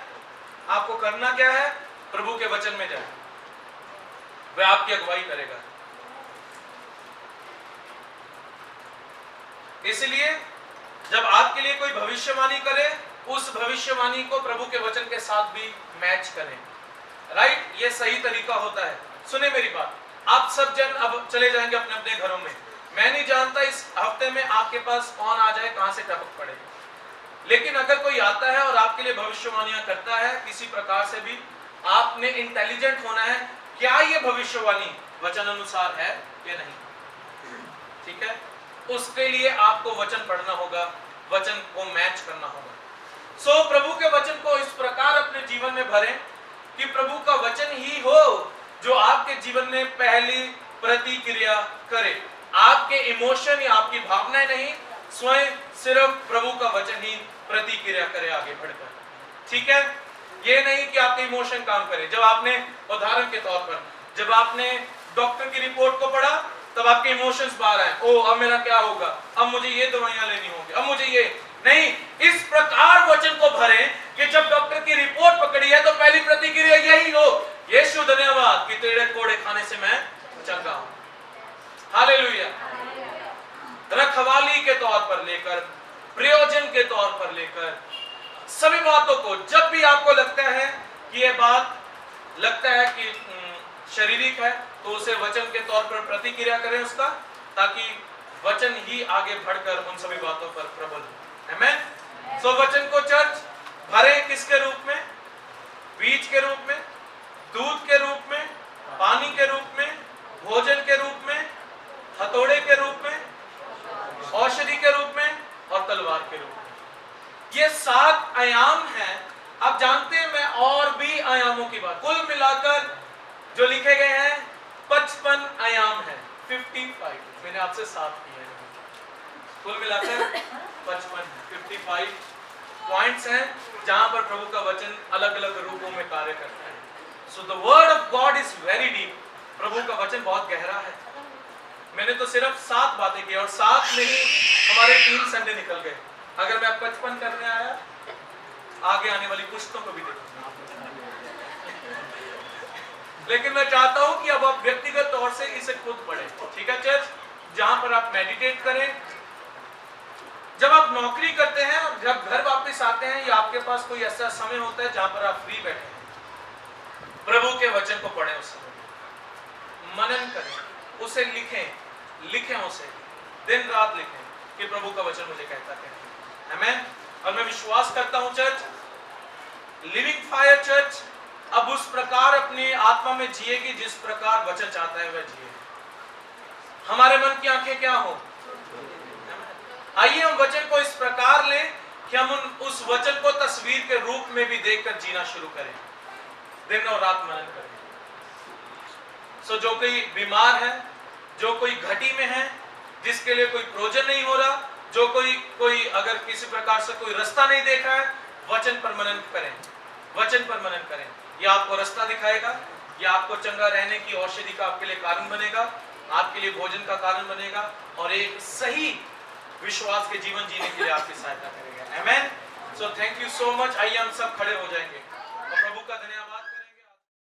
आपको करना क्या है? प्रभु के वचन में जाए, वह आपकी अगुवाई करेगा। इसलिए जब आपके लिए कोई भविष्यवाणी करे, उस भविष्यवाणी को प्रभु के वचन के साथ भी मैच करें। राइट? ये सही तरीका होता है। सुने मेरी बात, आप सब जन अब चले जाएंगे अपने अपने घरों में। मैं नहीं जानता इस हफ्ते में आपके पास कौन आ जाए, कहां से टपक पड़े, लेकिन अगर कोई आता है और आपके लिए भविष्यवाणियां करता है किसी प्रकार से भी, आपने इंटेलिजेंट होना है, क्या ये भविष्यवाणी वचन अनुसार है या नहीं। ठीक है? उसके लिए आपको वचन पढ़ना होगा, वचन को मैच करना होगा। प्रभु के वचन को इस प्रकार अपने जीवन में भरें कि प्रभु का वचन ही हो जो आपके जीवन में पहली प्रतिक्रिया करे। आपके इमोशन या आपकी भावनाएं नहीं, स्वयं सिर्फ प्रभु का वचन ही प्रतिक्रिया करे आगे बढ़कर। ठीक है? ये नहीं कि आपके इमोशन काम करे। जब आपने, उदाहरण के तौर पर, जब आपने डॉक्टर की रिपोर्ट को पढ़ा, तब आपके इमोशंस बाहर आए, ओ अब मेरा क्या होगा, अब मुझे ये दवाइयां लेनी होंगी, अब मुझे ये नहीं। इस प्रकार वचन को भरें कि जब डॉक्टर की रिपोर्ट पकड़ी है तो पहली प्रतिक्रिया यही हो, यीशु धन्यवाद कि तेरे कोड़े खाने से मैं चंगा हूं। हालेलुया। रखवाली के तौर पर लेकर, प्रयोजन के तौर पर लेकर, सभी बातों को, जब भी आपको लगता है कि यह बात लगता है कि शारीरिक है, तो उसे वचन के तौर पर प्रतिक्रिया करें उसका, ताकि वचन ही आगे बढ़कर उन सभी बातों पर प्रबल हो। आमेन। वचन को चर्च भरे किसके रूप में? बीज के रूप में, दूध के रूप में, पानी के रूप में, भोजन के रूप में, हथौड़े के रूप में, औषधि के रूप में और तलवार तलवार के रूप में। ये 7 आयाम हैं। आप जानते हैं मैं और भी आयामों की बात, कुल मिलाकर जो लिखे गए हैं 55 आयाम हैं, 55। मैंने आपसे 7 किए हैं, कुल मिलाकर 55 55 पॉइंट्स हैं जहां पर प्रभु का वचन अलग अलग रूपों में कार्य करता है। So the word of God is very deep. प्रभु का वचन बहुत गहरा है। मैंने तो सिर्फ 7 बातें की और 7 में ही हमारे 3 संडे निकल गए। अगर मैं 55 करने आया, आगे आने वाली पुस्तकों को भी देखूंगा। लेकिन मैं चाहता हूं कि अब आप व्यक्तिगत तौर से इसे खुद पढ़ें, ठीक है चर्च? जहां पर आप मेडिटेट करें, जब आप नौकरी करते हैं और जब घर वापस आते हैं, या आपके पास कोई ऐसा समय होता है जहां पर आप फ्री बैठे हैं, प्रभु के वचन को पढ़ें, उस समय मनन करें, उसे लिखें उसे दिन रात लिखें कि प्रभु का वचन मुझे कहता है। आमीन। और मैं विश्वास करता हूं चर्च, लिविंग फायर चर्च अब उस प्रकार अपनी आत्मा में जिएगी जिस प्रकार वचन चाहता है वह जिए। हमारे मन की आंखें क्या हो? आइए हम वचन को इस प्रकार लें कि हम उस वचन को तस्वीर के रूप में भी देखकर जीना शुरू करें, दिन और रात मनन करें। सो जो कोई बीमार है, जो कोई घटी में है, जिसके लिए कोई प्रोजन नहीं हो रहा, जो कोई अगर किसी प्रकार से कोई रास्ता नहीं देख रहा है, वचन पर मनन करें, वचन पर मनन करें। यह आपको रास्ता दिखाएगा, यह आपको चंगा रहने की औषधि का आपके लिए कारण बनेगा, आपके लिए भोजन का कारण बनेगा और एक सही विश्वास के जीवन जीने के लिए आपकी सहायता करेगा। आमीन। So thank you so much. आइए हम सब खड़े हो जाएंगे।